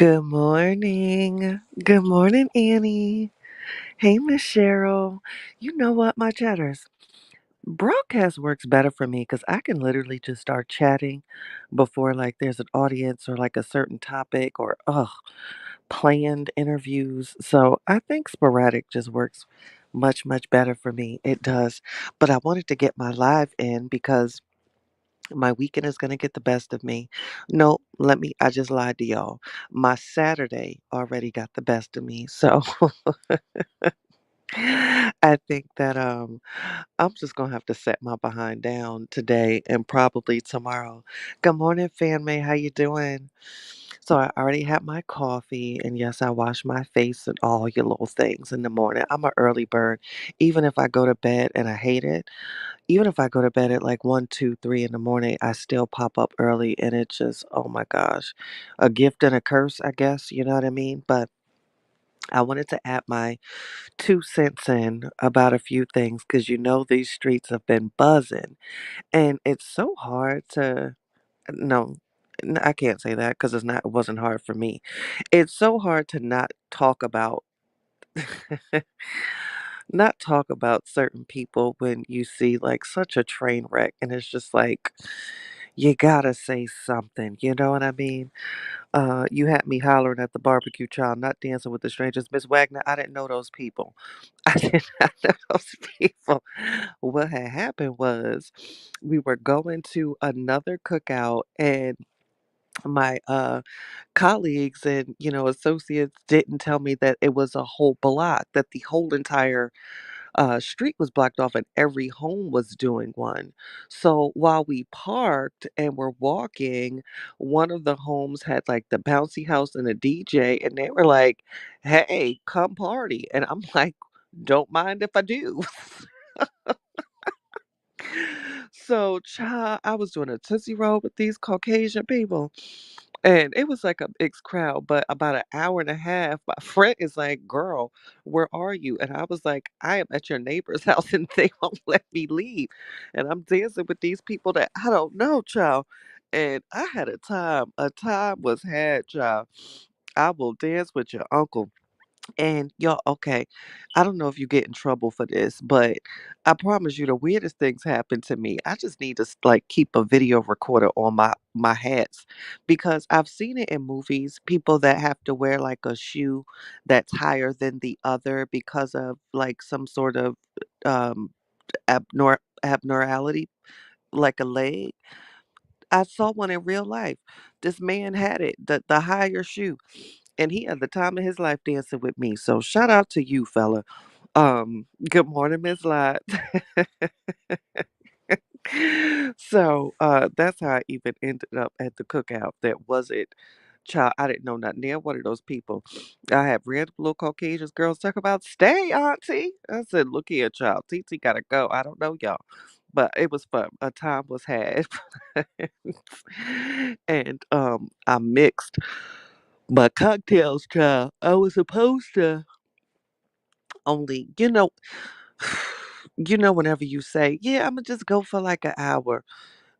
Good morning. Good morning, Annie. Hey, Miss Cheryl. You know what, my chatters? Broadcast works better for me because I can literally just start chatting before like there's an audience or like a certain topic or planned interviews. So I think sporadic just works much better for me. It does. But I wanted to get my live in because my weekend is gonna get the best of me. No, I just lied to y'all. My Saturday already got the best of me. So I think that I'm just gonna have to set my behind down today and probably tomorrow. Good morning, fan May. How you doing? So I already had my coffee, and yes, I wash my face and all your little things in the morning. I'm an early bird. Even if I go to bed and I hate it, even if I go to bed at like 1, 2, 3 in the morning, I still pop up early and it just, oh my gosh, a gift and a curse, I guess, you know what I mean? But I wanted to add my 2 cents in about a few things because you know these streets have been buzzing and it's so hard to, no, I can't say that because it wasn't hard for me. It's so hard to not talk about not talk about certain people when you see like such a train wreck and it's just like you gotta say something, you know what I mean? You had me hollering at the barbecue child, not dancing with the strangers. Miss Wagner, I didn't know those people. I did not know those people. What had happened was we were going to another cookout and my colleagues and associates didn't tell me that it was a whole block, that the whole entire street was blocked off and every home was doing one. So while we parked and were walking, one of the homes had like the bouncy house and a DJ, and they were like, "Hey, come party." And I'm like, "Don't mind if I do." So, child, I was doing a Tootsie Roll with these Caucasian people. And it was like a mixed crowd, but about an hour and a half, my friend is like, "Girl, where are you?" And I was like, "I am at your neighbor's house and they won't let me leave." And I'm dancing with these people that I don't know, child. And I had a time. A time was had, child. I will dance with your uncle. And y'all, okay, I don't know if you get in trouble for this, but I promise you the weirdest things happen to me. I just need to like keep a video recorder on my hats because I've seen it in movies, people that have to wear like a shoe that's higher than the other because of like some sort of um abnormality, like a leg. I saw one in real life. This man had it, the higher shoe, and he had the time of his life dancing with me. So shout out to you, fella. Good morning, Miss Lot. So that's how I even ended up at the cookout. That was it. Child, I didn't know nothing. Near one of those people. I have random little Caucasian girls talk about stay, auntie. I said, look here, child. TT gotta go. I don't know y'all. But it was fun. A time was had. And I mixed my cocktails, child. I was supposed to only, whenever you say, yeah, I'm gonna just go for like an hour,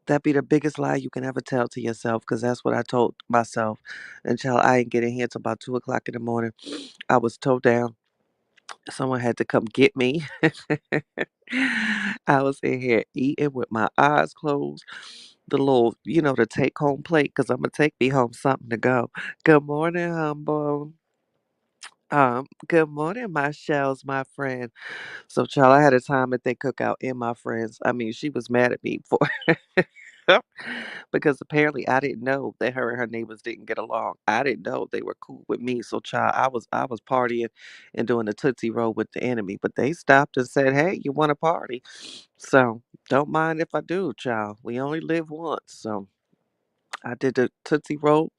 that be the biggest lie you can ever tell to yourself, because that's what I told myself. And child, I ain't getting here till about 2 o'clock in the morning. I was towed down. Someone had to come get me. I was in here eating with my eyes closed. The little, the take home plate, because I'm gonna take me home something to go. Good morning, humble. Good morning, my shells, my friend. So, child, I had a time at that cookout and my friends. I mean, she was mad at me for because apparently I didn't know that her and her neighbors didn't get along. I didn't know they were cool with me. So, child, I was partying and doing the Tootsie Roll with the enemy. But they stopped and said, "Hey, you want to party?" So, don't mind if I do, child. We only live once. So, I did the Tootsie Roll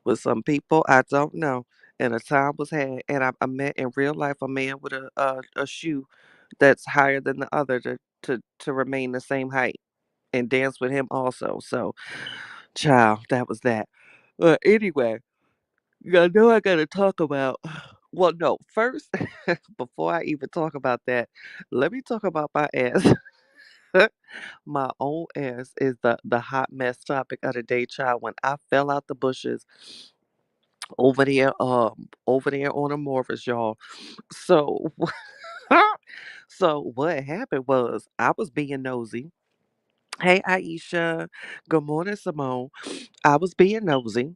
with some people I don't know, and a time was had. And I met in real life a man with a shoe that's higher than the other to remain the same height and dance with him also. So, child, that was that. But anyway, I know I gotta talk about. Well, no, first, before I even talk about that, let me talk about my ass. My own ass is the hot mess topic of the day, child. When I fell out the bushes over there on Humorous, y'all. So so what happened was I was being nosy. Hey Aisha, good morning, Simone. I was being nosy.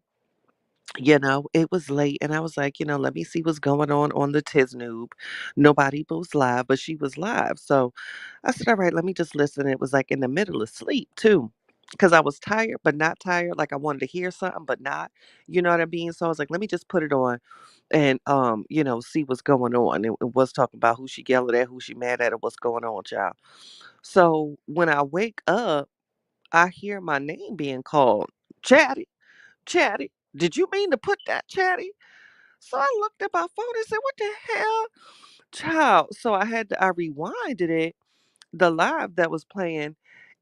It was late and I was like, let me see what's going on the Tiznoob. Nobody was live, but she was live. So I said, all right, let me just listen. It was like in the middle of sleep too. Cause I was tired, but not tired. Like I wanted to hear something, but not. You know what I mean? So I was like, let me just put it on and see what's going on. It was talking about who she yelling at, who she mad at, and what's going on, child. So when I wake up, I hear my name being called. Chatty, Chatty. Did you mean to put that, Chatty? So I looked at my phone and said, what the hell? Child. So I rewinded it, the live that was playing,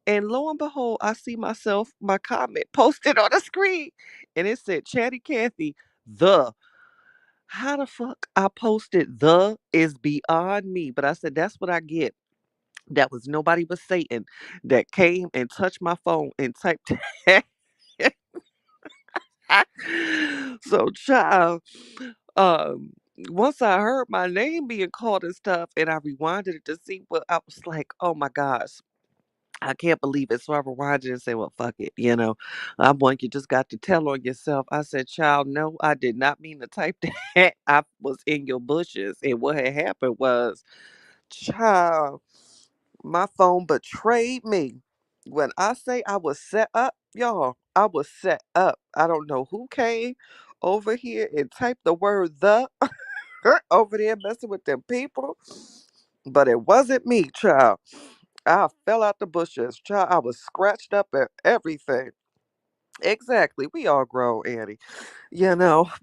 and lo and behold, I see myself, my comment posted on the screen. And it said, Chatty Cathy, the. How the fuck I posted the is beyond me. But I said, that's what I get. That was nobody but Satan that came and touched my phone and typed so child, um, once I heard my name being called and stuff, and I rewinded it to see what I was like, oh my gosh, I can't believe it. So I rewinded and said, well, fuck it, I'm one you just got to tell on yourself. I said, child, no, I did not mean to type that. I was in your bushes. And what had happened was, child, my phone betrayed me. When I say I was set up, y'all, I was set up. I don't know who came over here and typed the word the over there messing with them people, but it wasn't me, child. I fell out the bushes, child. I was scratched up and everything. Exactly. We all grow, Annie.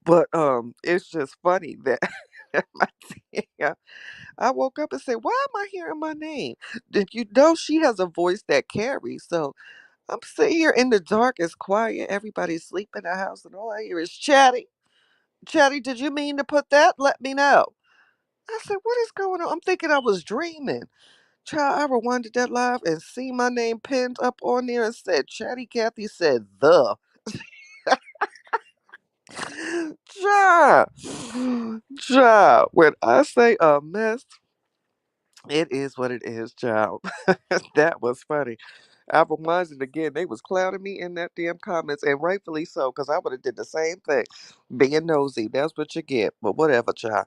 But it's just funny that my yeah, I woke up and said, why am I hearing my name? Did you know she has a voice that carries? So I'm sitting here in the dark, it's quiet, everybody's sleeping in the house, and all I hear is Chatty. Chatty, did you mean to put that? Let me know. I said, what is going on? I'm thinking I was dreaming. Child, I rewinded that live and see my name pinned up on there and said, Chatty Cathy said the. Child, child, when I say a mess, it is what it is, child. That was funny. I reminded again, they was clowning me in that damn comments, and rightfully so, because I would have did the same thing. Being nosy, that's what you get. But whatever, child.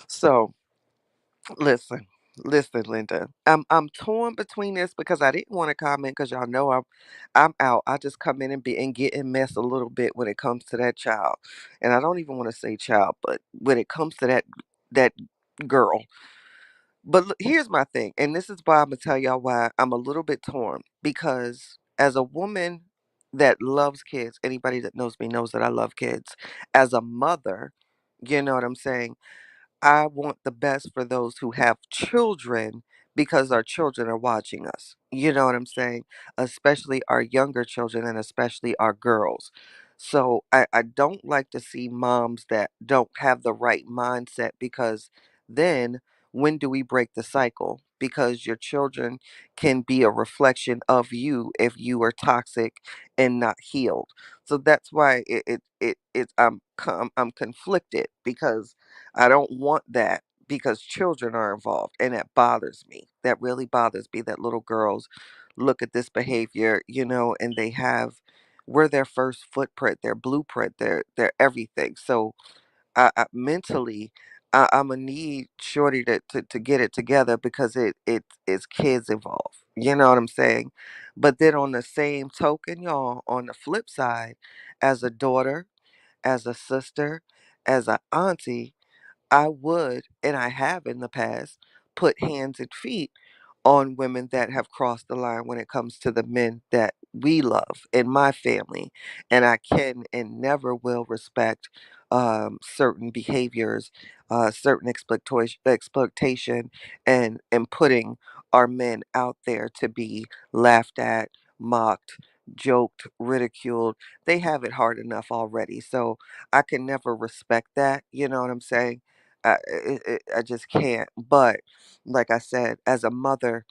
So listen, listen, Linda. I'm torn between this because I didn't want to comment because y'all know I'm out. I just come in and be and get in mess a little bit when it comes to that child, and I don't even want to say child, but when it comes to that girl. But look, here's my thing, and this is why I'm gonna tell y'all why I'm a little bit torn. Because as a woman that loves kids, anybody that knows me knows that I love kids. As a mother, you know what I'm saying? I want the best for those who have children because our children are watching us. You know what I'm saying? Especially our younger children and especially our girls. So I don't like to see moms that don't have the right mindset because then when do we break the cycle? Because your children can be a reflection of you if you are toxic and not healed. So that's why I'm conflicted because I don't want that because children are involved and that bothers me. That really bothers me that little girls look at this behavior, and they have we're their first footprint, their blueprint, their everything. So I mentally I'm gonna need Shorty to get it together because it's kids involved. You know what I'm saying? But then on the same token, y'all, on the flip side, as a daughter, as a sister, as a auntie, I would, and I have in the past, put hands and feet on women that have crossed the line when it comes to the men that we love in my family. And I can and never will respect certain behaviors, certain exploitation, and putting our men out there to be laughed at, mocked, joked, ridiculed. They have it hard enough already. So I can never respect that. You know what I'm saying? I just can't. But like I said, as a mother,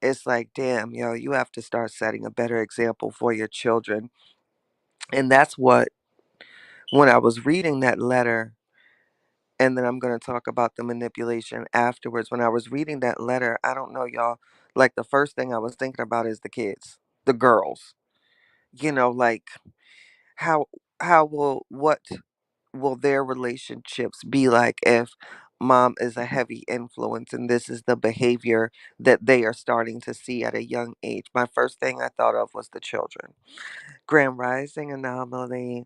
it's like, damn, you have to start setting a better example for your children. And that's what when I was reading that letter, and then I'm going to talk about the manipulation afterwards. When I was reading that letter, I don't know, y'all, like the first thing I was thinking about is the kids, the girls. Like how what will their relationships be like if mom is a heavy influence and this is the behavior that they are starting to see at a young age? My first thing I thought of was the children. Grand Rising Anomaly,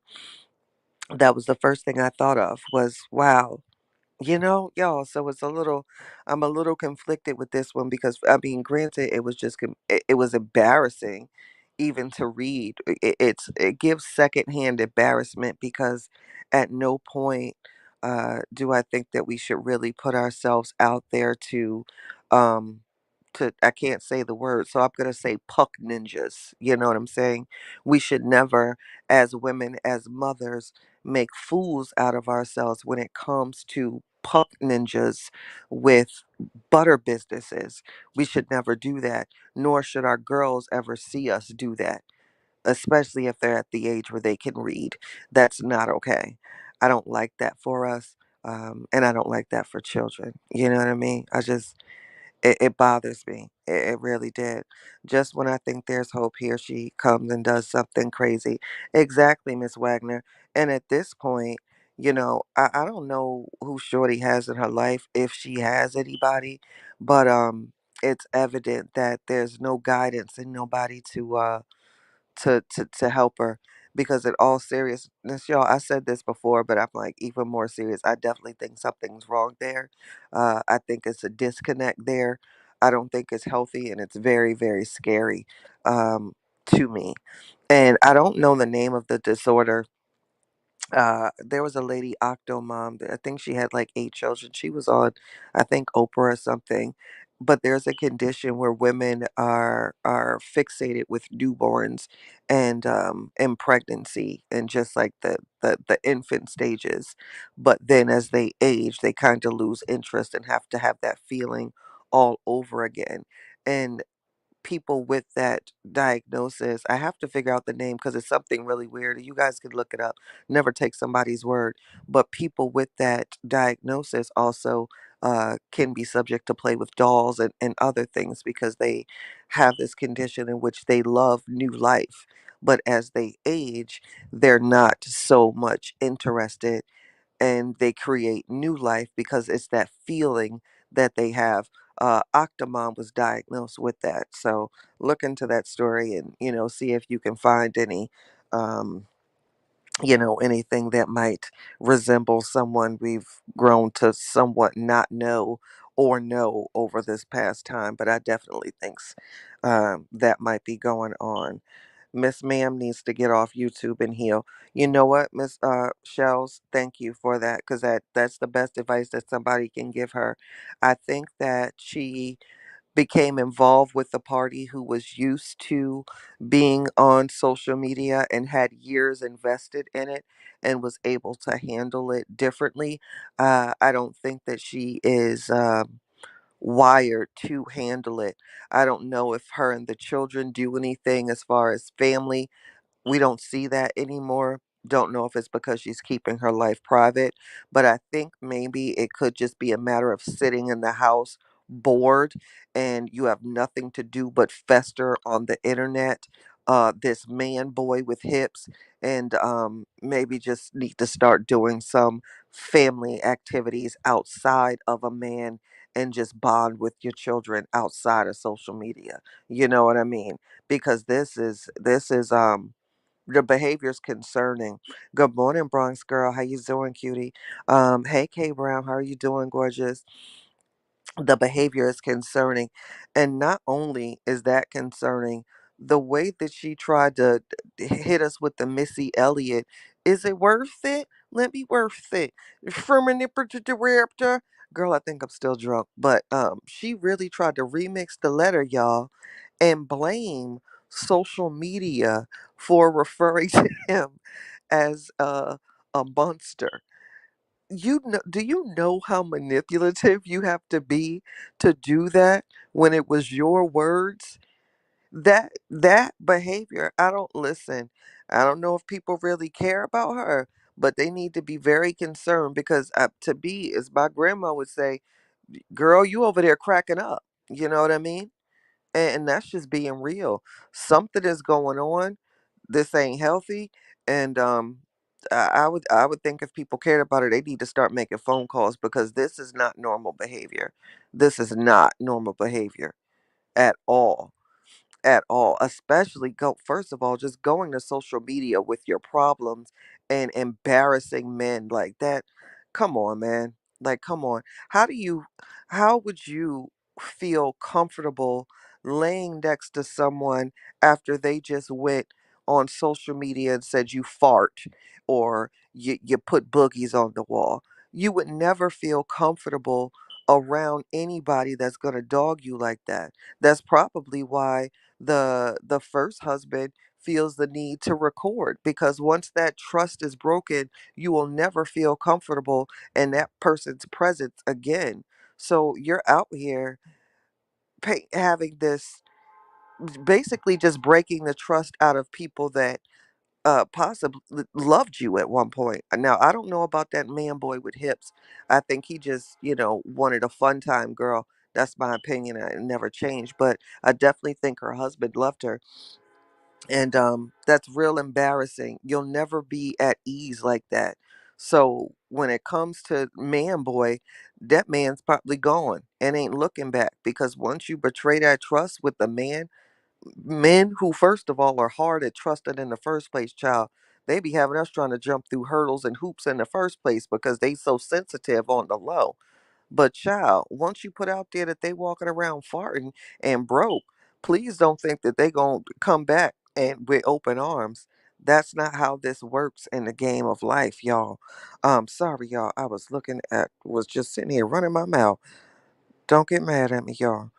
that was the first thing I thought of was, wow, y'all, so I'm a little conflicted with this one because, I mean, granted, it was just, it was embarrassing even to read. It gives secondhand embarrassment because at no point do I think that we should really put ourselves out there um, I can't say the word, so I'm going to say puck ninjas. You know what I'm saying? We should never, as women, as mothers, make fools out of ourselves when it comes to puck ninjas with butter businesses. We should never do that, nor should our girls ever see us do that, especially if they're at the age where they can read. That's not okay. I don't like that for us, and I don't like that for children. You know what I mean? It bothers me. It really did. Just when I think there's hope, here she comes and does something crazy. Exactly, Miss Wagner. And at this point, I don't know who Shorty has in her life, if she has anybody, but it's evident that there's no guidance and nobody to help her, because in all seriousness, y'all, I said this before, but I'm like even more serious. I definitely think something's wrong there. I think it's a disconnect there. I don't think it's healthy, and it's very, very scary to me. And I don't know the name of the disorder. There was a lady, Octomom, that I think she had like 8 children. She was on, I think, Oprah or something. But there's a condition where women are fixated with newborns and pregnancy, and just like the infant stages. But then as they age, they kind of lose interest and have to have that feeling all over again. And people with that diagnosis, I have to figure out the name because it's something really weird. You guys can look it up. Never take somebody's word. But people with that diagnosis also can be subject to play with dolls and other things because they have this condition in which they love new life. But as they age, they're not so much interested, and they create new life because it's that feeling that they have. Octomom was diagnosed with that. So look into that story and, see if you can find any, um, anything that might resemble someone we've grown to somewhat not know or know over this past time. But I definitely think that might be going on. Miss Ma'am needs to get off YouTube and heal. You know what, Miss Shells? Thank you for that, because that's the best advice that somebody can give her. I think that she became involved with the party who was used to being on social media and had years invested in it and was able to handle it differently. I don't think that she is wired to handle it. I don't know if her and the children do anything as far as family. We don't see that anymore. Don't know if it's because she's keeping her life private, but I think maybe it could just be a matter of sitting in the house bored and you have nothing to do but fester on the internet. This man boy with hips, and maybe just need to start doing some family activities outside of a man and just bond with your children outside of social media. You know what I mean? Because this is the behavior's concerning. Good morning, Bronx girl. How you doing, cutie? Hey, K Brown. How are you doing, gorgeous? The behavior is concerning. And not only is that concerning, the way that she tried to hit us with the Missy Elliott, is it worth it? Let me worth it. From a nipper to the raptor. Girl, I think I'm still drunk. But she really tried to remix the letter, y'all, and blame social media for referring to him as a monster. Do you know how manipulative you have to be to do that when it was your words? That behavior, I don't listen. I don't know if people really care about her, but they need to be very concerned because to be, as my grandma would say, girl, you over there cracking up. You know what I mean? And that's just being real. Something is going on. This ain't healthy. And I would think if people cared about it, they need to start making phone calls because this is not normal behavior. This is not normal behavior at all, at all, especially go first of all just going to social media with your problems and embarrassing men like that. Come on, man. Like, come on. How would you feel comfortable laying next to someone after they just went on social media and said you fart or you put boogies on the wall? You would never feel comfortable around anybody that's going to dog you like that. That's probably why the first husband feels the need to record, because once that trust is broken, you will never feel comfortable in that person's presence again. So you're out here having this, basically just breaking the trust out of people that possibly loved you at one point. Now I don't know about that man boy with hips. I think he just, wanted a fun time girl. That's my opinion. It never changed, but I definitely think her husband loved her. And that's real embarrassing. You'll never be at ease like that. So when it comes to man boy, that man's probably gone and ain't looking back, because once you betray that trust with the man, men who first of all are hard at trusting in the first place, child, they be having us trying to jump through hurdles and hoops in the first place because they so sensitive on the low. But child, once you put out there that they walking around farting and broke, please don't think that they gonna come back and with open arms. That's not how this works in the game of life, y'all. Sorry, y'all. Was just sitting here running my mouth. Don't get mad at me, y'all.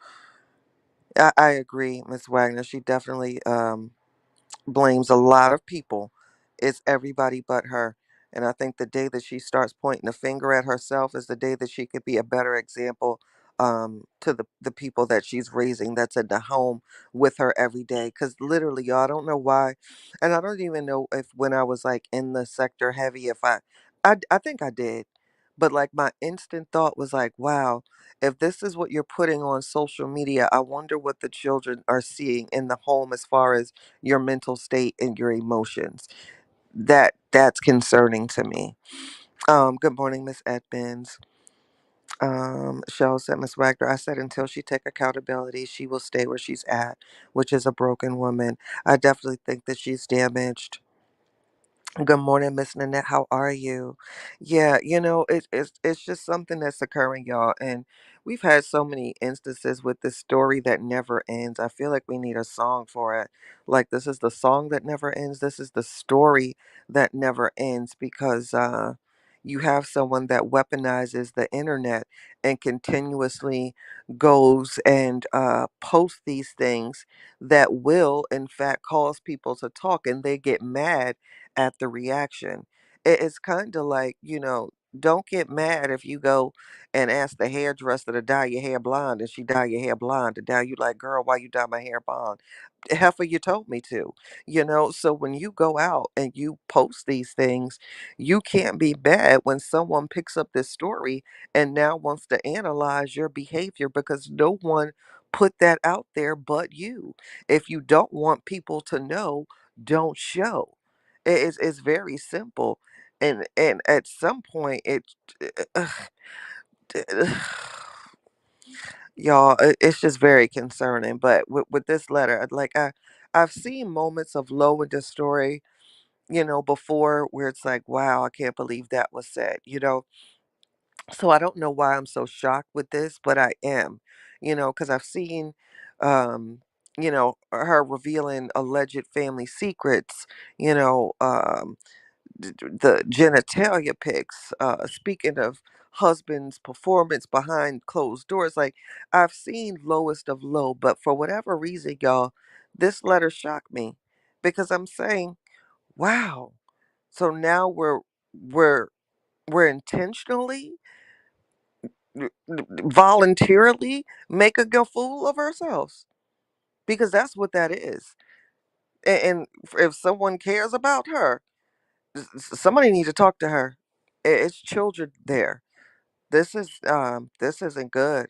I agree, Miss Wagner. She definitely blames a lot of people. It's everybody but her. And I think the day that she starts pointing the finger at herself is the day that she could be a better example to the people that she's raising that's in the home with her every day. Because literally, y'all, I don't know why. And I don't even know if when I was like in the sector heavy, if I think I did. But like my instant thought was like, wow, if this is what you're putting on social media, I wonder what the children are seeing in the home as far as your mental state and your emotions. That's concerning to me. Good morning, Miss Edmonds. Cheryl said, Miss Wagner, I said until she take accountability, she will stay where she's at, which is a broken woman. I definitely think that she's damaged. Good morning, Miss Nanette. How are you? Yeah, it's just something that's occurring, y'all. And we've had so many instances with this story that never ends. I feel like we need a song for it. Like, this is the song that never ends. This is the story that never ends, because you have someone that weaponizes the internet and continuously goes and posts these things that will, in fact, cause people to talk, and they get mad at the reaction. It's kind of like, don't get mad if you go and ask the hairdresser to dye your hair blonde and she dye your hair blonde. And now you like, girl, why you dye my hair blonde? Heifer, you told me to. So when you go out and you post these things, you can't be bad when someone picks up this story and now wants to analyze your behavior, because no one put that out there but you. If you don't want people to know, don't show. It's very simple. And at some point y'all, it's just very concerning. But with this letter, like I've seen moments of low in the story, before, where it's like, wow, I can't believe that was said. So I don't know why I'm so shocked with this, but I am, because I've seen her revealing alleged family secrets, you know um the genitalia pics. Speaking of husband's performance behind closed doors, like, I've seen lowest of low, but for whatever reason, y'all, this letter shocked me, because I'm saying, wow. So now we're we're intentionally, voluntarily making a fool of ourselves, because that's what that is. And if someone cares about her, Somebody needs to talk to her. It's children there. This isn't good.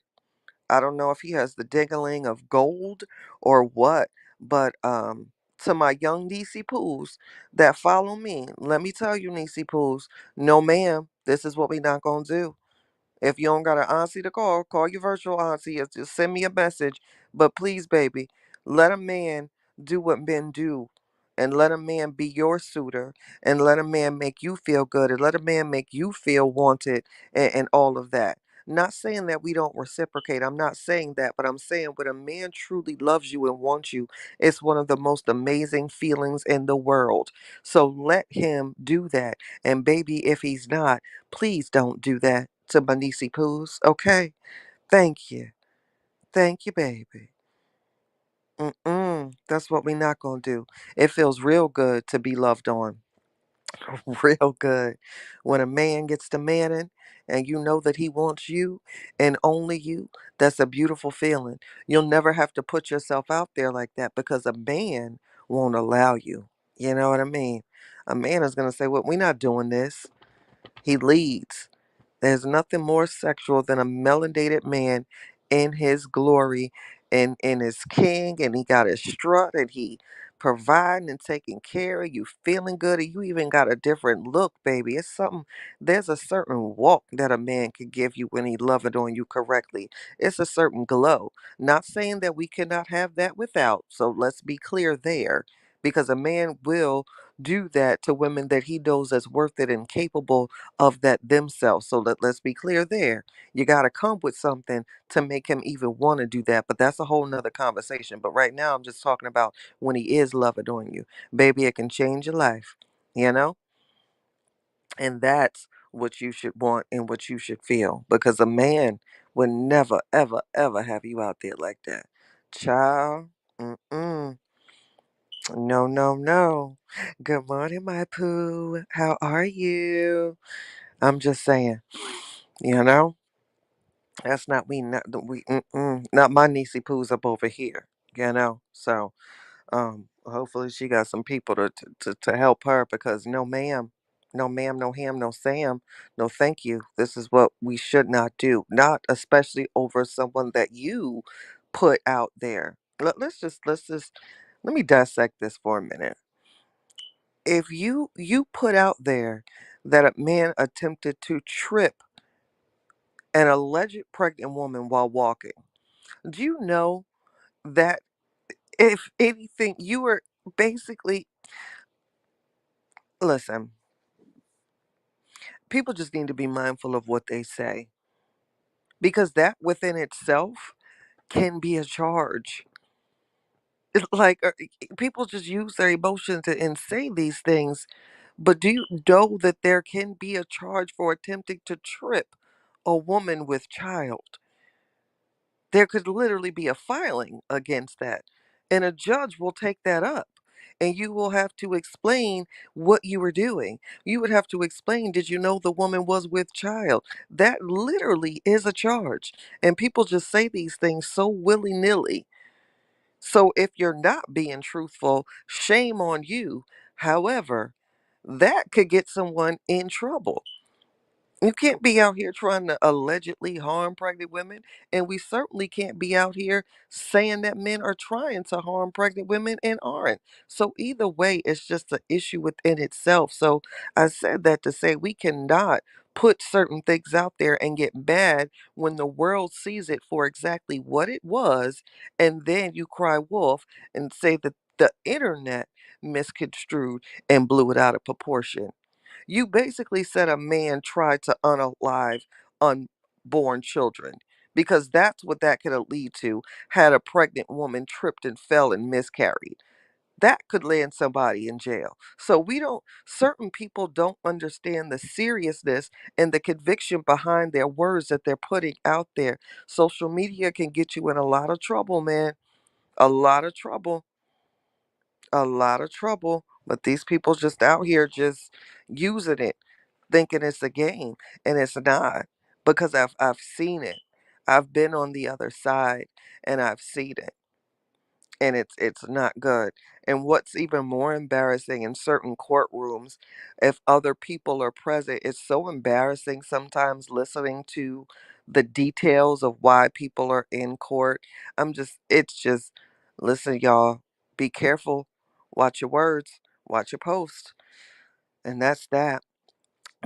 I don't know if he has the dingling of gold or what, but to my young Niecy Pools that follow me, let me tell you, Niecy Pools, no ma'am, this is what we not gonna do. If you don't got an auntie to call, call your virtual auntie or just send me a message. But please, baby, let a man do what men do. And let a man be your suitor. And let a man make you feel good. And let a man make you feel wanted and all of that. Not saying that we don't reciprocate. I'm not saying that. But I'm saying when a man truly loves you and wants you, it's one of the most amazing feelings in the world. So let him do that. And baby, if he's not, please don't do that to my niecey poos, okay? Thank you. Thank you, baby. That's what we not gonna do. It feels real good to be loved on. Real good. When a man gets to manning and you know that he wants you and only you, that's a beautiful feeling. You'll never have to put yourself out there like that because a man won't allow you. You know what I mean? A man is gonna say, well, we're not doing this. He leads. There's nothing more sexual than a melanated man in his glory and in his king, and he got his strut, and he providing and taking care of you, feeling good, and you even got a different look, baby. It's something. There's a certain walk that a man can give you when he loving on you correctly. It's a certain glow. Not saying that we cannot have that without. So let's be clear there, because a man will do that to women that he knows is worth it and capable of that themselves. So let's be clear there. You got to come with something to make him even want to do that. But that's a whole nother conversation. But right now, I'm just talking about when he is loving on you. Baby, it can change your life, you know? And that's what you should want and what you should feel. Because a man would never, ever, ever have you out there like that. Child, mm-mm. No, no, no. Good morning, my poo. How are you? I'm just saying. You know, that's not we, not my niecey poo's up over here. You know, so hopefully she got some people to help her because no, ma'am, no, ma'am, no ham, no Sam, no, thank you. This is what we should not do, not especially over someone that you put out there. Let's just let me dissect this for a minute. If you put out there that a man attempted to trip an alleged pregnant woman while walking. Do you know that if anything, you were basically, listen, people just need to be mindful of what they say because that within itself can be a charge. Like, people just use their emotions and say these things, but do you know that there can be a charge for attempting to trip a woman with child? There could literally be a filing against that, and a judge will take that up. And you will have to explain what you were doing. You would have to explain, did you know the woman was with child? That literally is a charge. And people just say these things so willy nilly. So if you're not being truthful, shame on you. However, that could get someone in trouble. You can't be out here trying to allegedly harm pregnant women, and we certainly can't be out here saying that men are trying to harm pregnant women and aren't. So either way, it's just an issue within itself. So I said that to say we cannot put certain things out there and get mad when the world sees it for exactly what it was, and then you cry wolf and say that the internet misconstrued and blew it out of proportion. You basically said a man tried to unalive unborn children because that's what that could lead to had a pregnant woman tripped and fell and miscarried. That could land somebody in jail. So we don't, certain people don't understand the seriousness and the conviction behind their words that they're putting out there. Social media can get you in a lot of trouble, man. A lot of trouble, a lot of trouble. But these people just out here just using it, thinking it's a game, and it's not. Because I've seen it. I've been on the other side, and I've seen it. and it's not good. And what's even more embarrassing in certain courtrooms, if other people are present, it's so embarrassing sometimes listening to the details of why people are in court. It's just, listen, y'all, be careful, watch your words, watch your post, and that's that.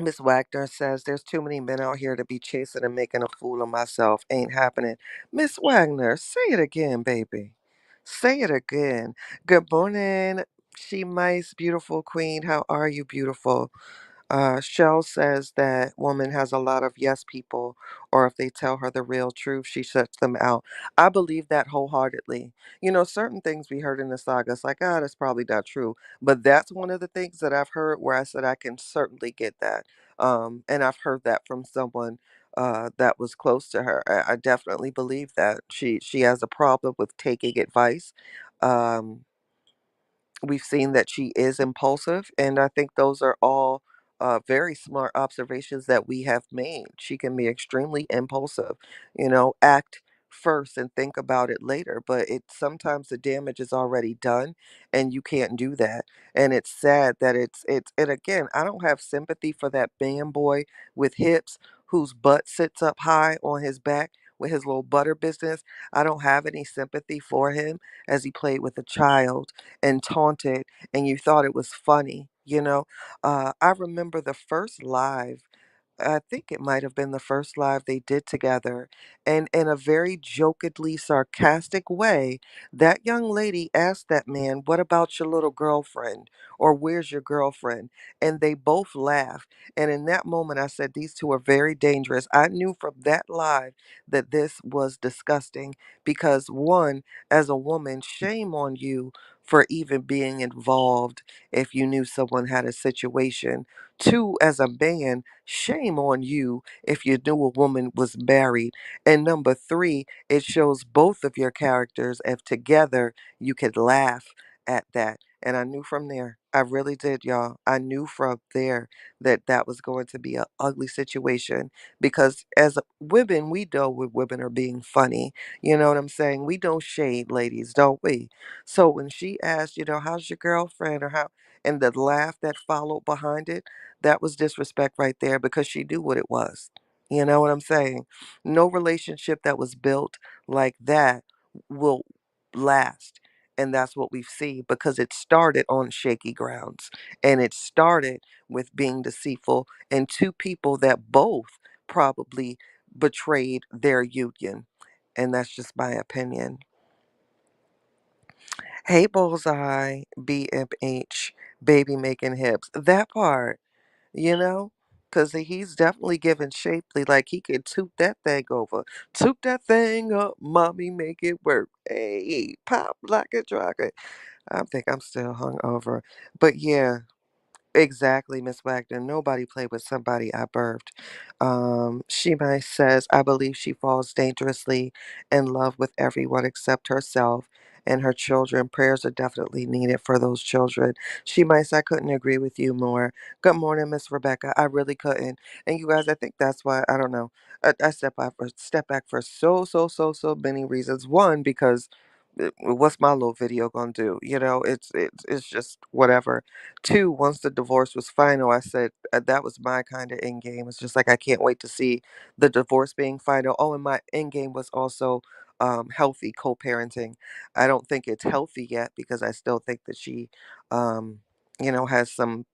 Miss Wagner says there's too many men out here to be chasing and making a fool of myself. Ain't happening. Miss Wagner, say it again, baby. Say it again. Good morning, she mice, beautiful queen. How are you, beautiful? Shell says that woman has a lot of yes people, or if they tell her the real truth, she shuts them out. I believe that wholeheartedly. You know, certain things we heard in the saga, it's like, ah, that's probably not true. But that's one of the things that I've heard where I said I can certainly get that. And I've heard that from someone that was close to her. I definitely believe that she has a problem with taking advice. Um, we've seen that she is impulsive, and I think those are all very smart observations that we have made. She can be extremely impulsive, act first and think about it later, but it's sometimes the damage is already done and you can't do that. And it's sad that and again, I don't have sympathy for that man boy with hips whose butt sits up high on his back with his little butter business. I don't have any sympathy for him as he played with a child and taunted, and you thought it was funny. I remember the first live, I think it might have been the first live they did together. And in a very jokingly sarcastic way, that young lady asked that man, "What about your little girlfriend?" Or "Where's your girlfriend?" And they both laughed. And in that moment, I said, these two are very dangerous. I knew from that live that this was disgusting because, one, as a woman, shame on you for even being involved if you knew someone had a situation. Two, as a man, shame on you if you knew a woman was married. And number three, it shows both of your characters if together you could laugh at that. And I knew from there, I really did, y'all. I knew from there that that was going to be an ugly situation because as women, we know when women are being funny. You know what I'm saying? We don't shade ladies, don't we? So when she asked, how's your girlfriend or how, and the laugh that followed behind it, that was disrespect right there because she knew what it was. You know what I'm saying? No relationship that was built like that will last. And that's what we've seen because it started on shaky grounds and it started with being deceitful and two people that both probably betrayed their union. And that's just my opinion. Hey, Bullseye, BMH, baby making hips. That part. you know? Because he's definitely giving shapely, like he could toot that thing over. Toot that thing up, mommy, make it work. Hey, pop like a dragon. I think I'm still hung over. But yeah, exactly, Miss Wagner. Nobody played with somebody I birthed. Shimai says, I believe she falls dangerously in love with everyone except herself and her children. Prayers are definitely needed for those children. Shimai says, I couldn't agree with you more. Good morning, Miss Rebecca. I really couldn't. And you guys, I think that's why, I don't know. I step back for so many reasons. One, because what's my little video gonna do? It's just whatever. Two, once the divorce was final, I said that was my kind of end game. It's just like I can't wait to see the divorce being final. Oh, and my end game was also healthy co-parenting. I don't think it's healthy yet because I still think that she, has some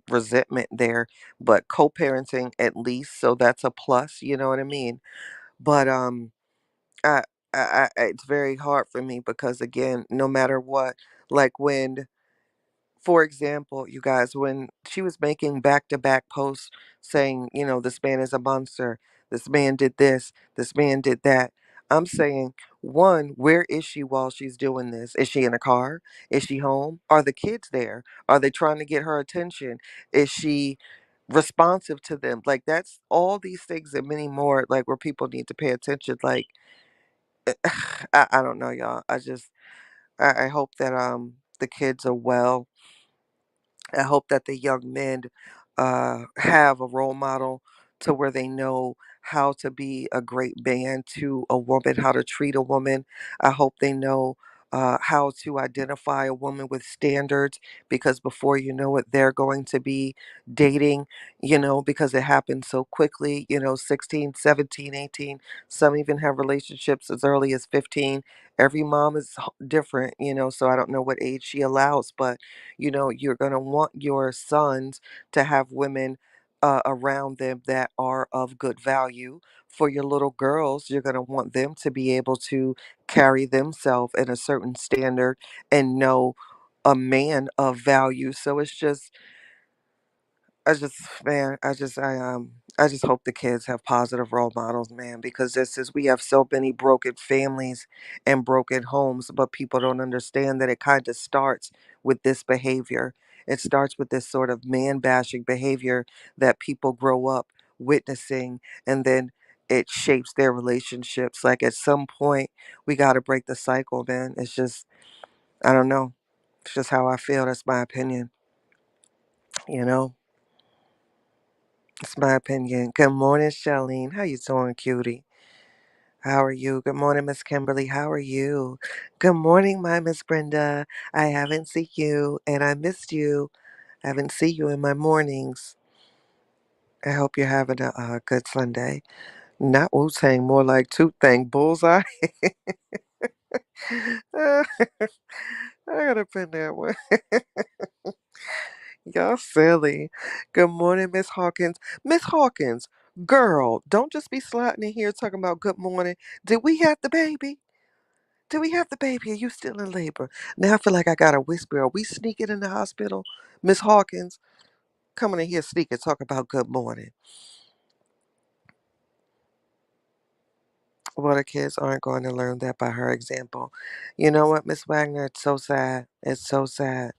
resentment there. But co-parenting at least, so that's a plus. You know what I mean? But I, it's very hard for me because again, no matter what, like when, for example, you guys, when she was making back to back posts saying, this man is a monster, this man did this man did that. I'm saying, one, where is she while she's doing this? Is she in a car? Is she home? Are the kids there? Are they trying to get her attention? Is she responsive to them? Like, that's all these things and many more, like, where people need to pay attention. Like, I don't know, y'all. I hope that the kids are well. I hope that the young men have a role model to where they know how to be a great man to a woman, how to treat a woman. I hope they know how to identify a woman with standards, because before you know it, they're going to be dating, because it happens so quickly, 16, 17, 18. Some even have relationships as early as 15. Every mom is different, so I don't know what age she allows, but, you're going to want your sons to have women. Around them that are of good value. For your little girls, you're going to want them to be able to carry themselves in a certain standard and know a man of value. So it's just, I just, man, I just hope the kids have positive role models, man, because this is, we have so many broken families and broken homes, but people don't understand that it kind of starts with this behavior. It starts with this sort of man bashing behavior that people grow up witnessing, and then it shapes their relationships. Like at some point, we got to break the cycle, man. It's just, I don't know. It's just how I feel. That's my opinion, you know? It's my opinion. Good morning, Charlene. How you doing, cutie? How are you? Good morning, Miss Kimberly. How are you? Good morning, my Miss Brenda. I haven't seen you, and I missed you. I haven't seen you in my mornings. I hope you're having a good Sunday. Not Wu Tang, more like Tooth Thang Bullseye. I gotta pin that one. Y'all silly. Good morning, Miss Hawkins. Miss Hawkins, girl, don't just be sliding in here talking about good morning. Did we have the baby? Did we have the baby? Are you still in labor? Now I feel like I gotta whisper. Are we sneaking in the hospital? Miss Hawkins, coming in here sneaking, talk about good morning. Well, the kids aren't going to learn that by her example. You know what, Miss Wagner? It's so sad. It's so sad.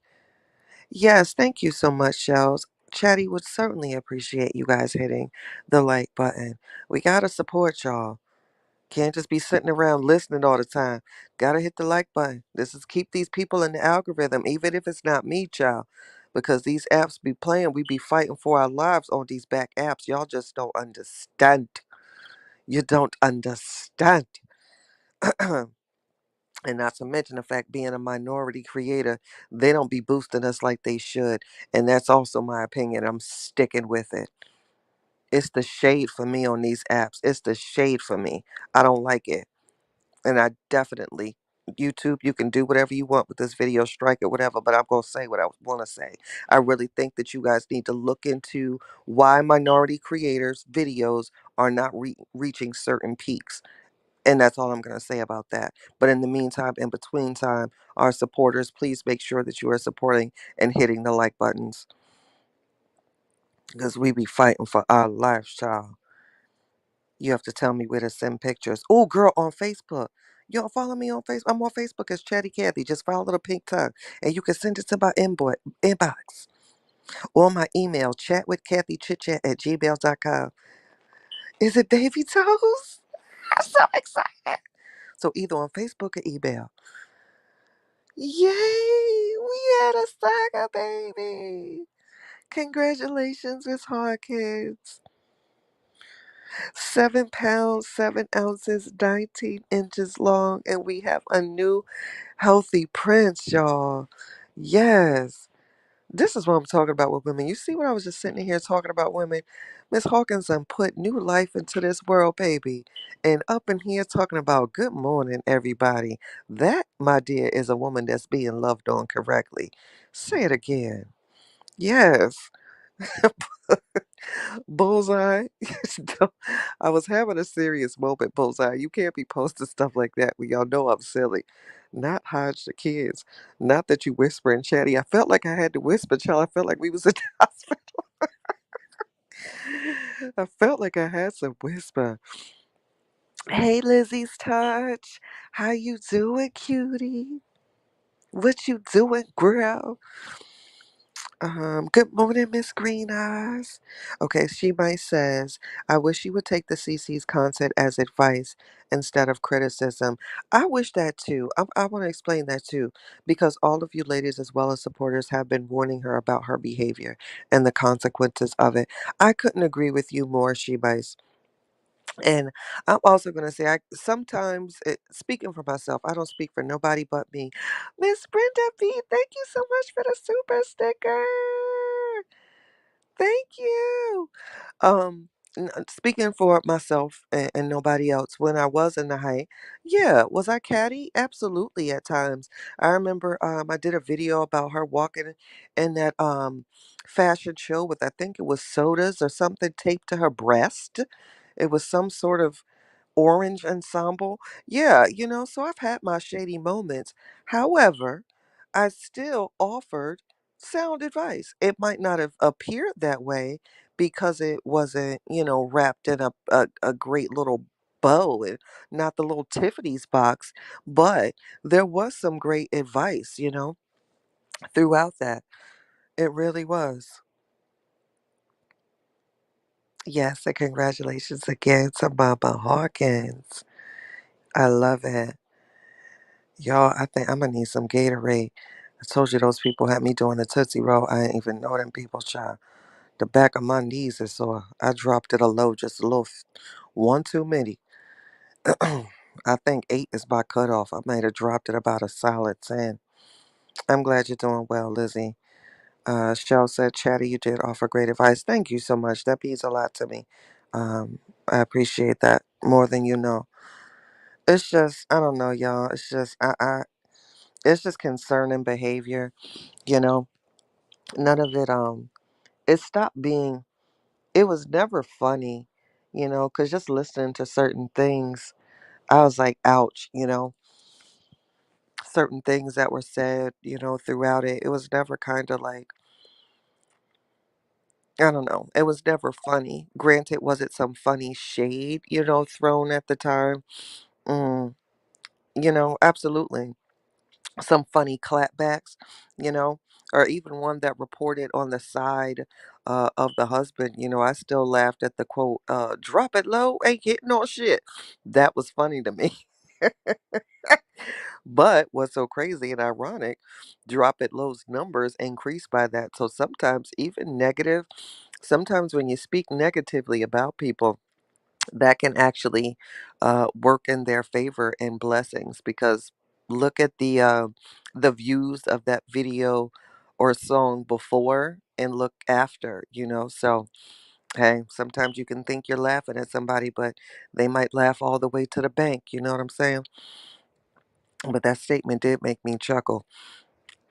Yes, thank you so much, Shells. Chatty would certainly appreciate you guys hitting the like button. We gotta support y'all. Can't just be sitting around listening all the time. Gotta hit the like button. This is keep these people in the algorithm, even if it's not me, child. Because these apps be playing, we be fighting for our lives on these back apps. Y'all just don't understand. You don't understand. And not to mention the fact being a minority creator, they don't be boosting us like they should. And that's also my opinion. I'm sticking with it. It's the shade for me on these apps. It's the shade for me. I don't like it. And I definitely, YouTube, you can do whatever you want with this video, strike it, whatever, but I'm going to say what I want to say. I really think that you guys need to look into why minority creators' videos are not reaching certain peaks. And that's all I'm going to say about that. But in the meantime, in between time, our supporters, please make sure that you are supporting and hitting the like buttons, because we be fighting for our lives, child. You have to tell me where to send pictures. Oh, girl, on Facebook. Y'all follow me on Facebook. I'm on Facebook as Chatty Cathy. Just follow the pink tongue. And you can send it to my inbox or my email, chatwithcathychitchat at gmail.com. Is it baby toes? I'm so excited. So either on Facebook or email. Yay! We had a saga baby. Congratulations, Miss Hawkins. 7 pounds, 7 ounces, 19 inches long, and we have a new healthy prince, y'all. Yes. This is what I'm talking about with women. You see what I was just sitting here talking about women? Miss Hawkins done put new life into this world, baby. And up in here talking about good morning, everybody. That, my dear, is a woman that's being loved on correctly. Say it again. Yes. Bullseye. Don't- I was having a serious moment, Bullseye. You can't be posting stuff like that when y'all know I'm silly. Not Hodge the kids. Not that you whispering, Chatty. I felt like I had to whisper, child. I felt like we was in the hospital. I felt like I had to whisper. Hey, Lizzie's touch. How you doing, cutie? What you doing, girl? Good morning, Miss Green Eyes. Okay, she might says, I wish you would take the CC's content as advice instead of criticism. I wish that too. I want to explain that too, because all of you ladies, as well as supporters, have been warning her about her behavior and the consequences of it. I couldn't agree with you more, she might. And I'm also gonna say, I sometimes speaking for myself, I don't speak for nobody but me. Miss Brenda B, thank you so much for the super sticker. Thank you. Um, Speaking for myself and nobody else, when I was in the height, yeah, was I catty? Absolutely, at times. I remember I did a video about her walking in that fashion show with, I think it was sodas or something taped to her breast. It was some sort of orange ensemble. Yeah, so I've had my shady moments. However, I still offered sound advice. It might not have appeared that way because it wasn't, wrapped in a great little bow and not the little Tiffany's box, but there was some great advice, throughout that. It really was. Yes, and congratulations again to Mama Hawkins. I love it. Y'all, I think I'm gonna need some Gatorade. I told you those people had me doing a Tootsie Roll. I didn't even know them people, child. The back of my knees is sore. I dropped it a low, just a little, one too many. I think 8 is my cutoff. I might have dropped it about a solid 10. I'm glad you're doing well, Lizzie. Shell said, Chatty, you did offer great advice. Thank you so much. That means a lot to me. I appreciate that more than you know. It's just, I don't know, y'all. It's just, it's just concerning behavior, you know. None of it, it stopped being, it was never funny, because just listening to certain things, I was like, ouch, certain things that were said, throughout it. It was never kind of like, I don't know. It was never funny. Granted, was it some funny shade, thrown at the time? Mm, absolutely. Some funny clapbacks, you know, or even one that reported on the side of the husband. I still laughed at the quote, drop it low, ain't hitting no shit. That was funny to me. But what's so crazy and ironic, drop it low's numbers increased by that. So sometimes, even negative, sometimes when you speak negatively about people, that can actually work in their favor and blessings, because look at the views of that video or song before and look after, so hey, sometimes you can think you're laughing at somebody, but they might laugh all the way to the bank, you know what I'm saying? But that statement did make me chuckle.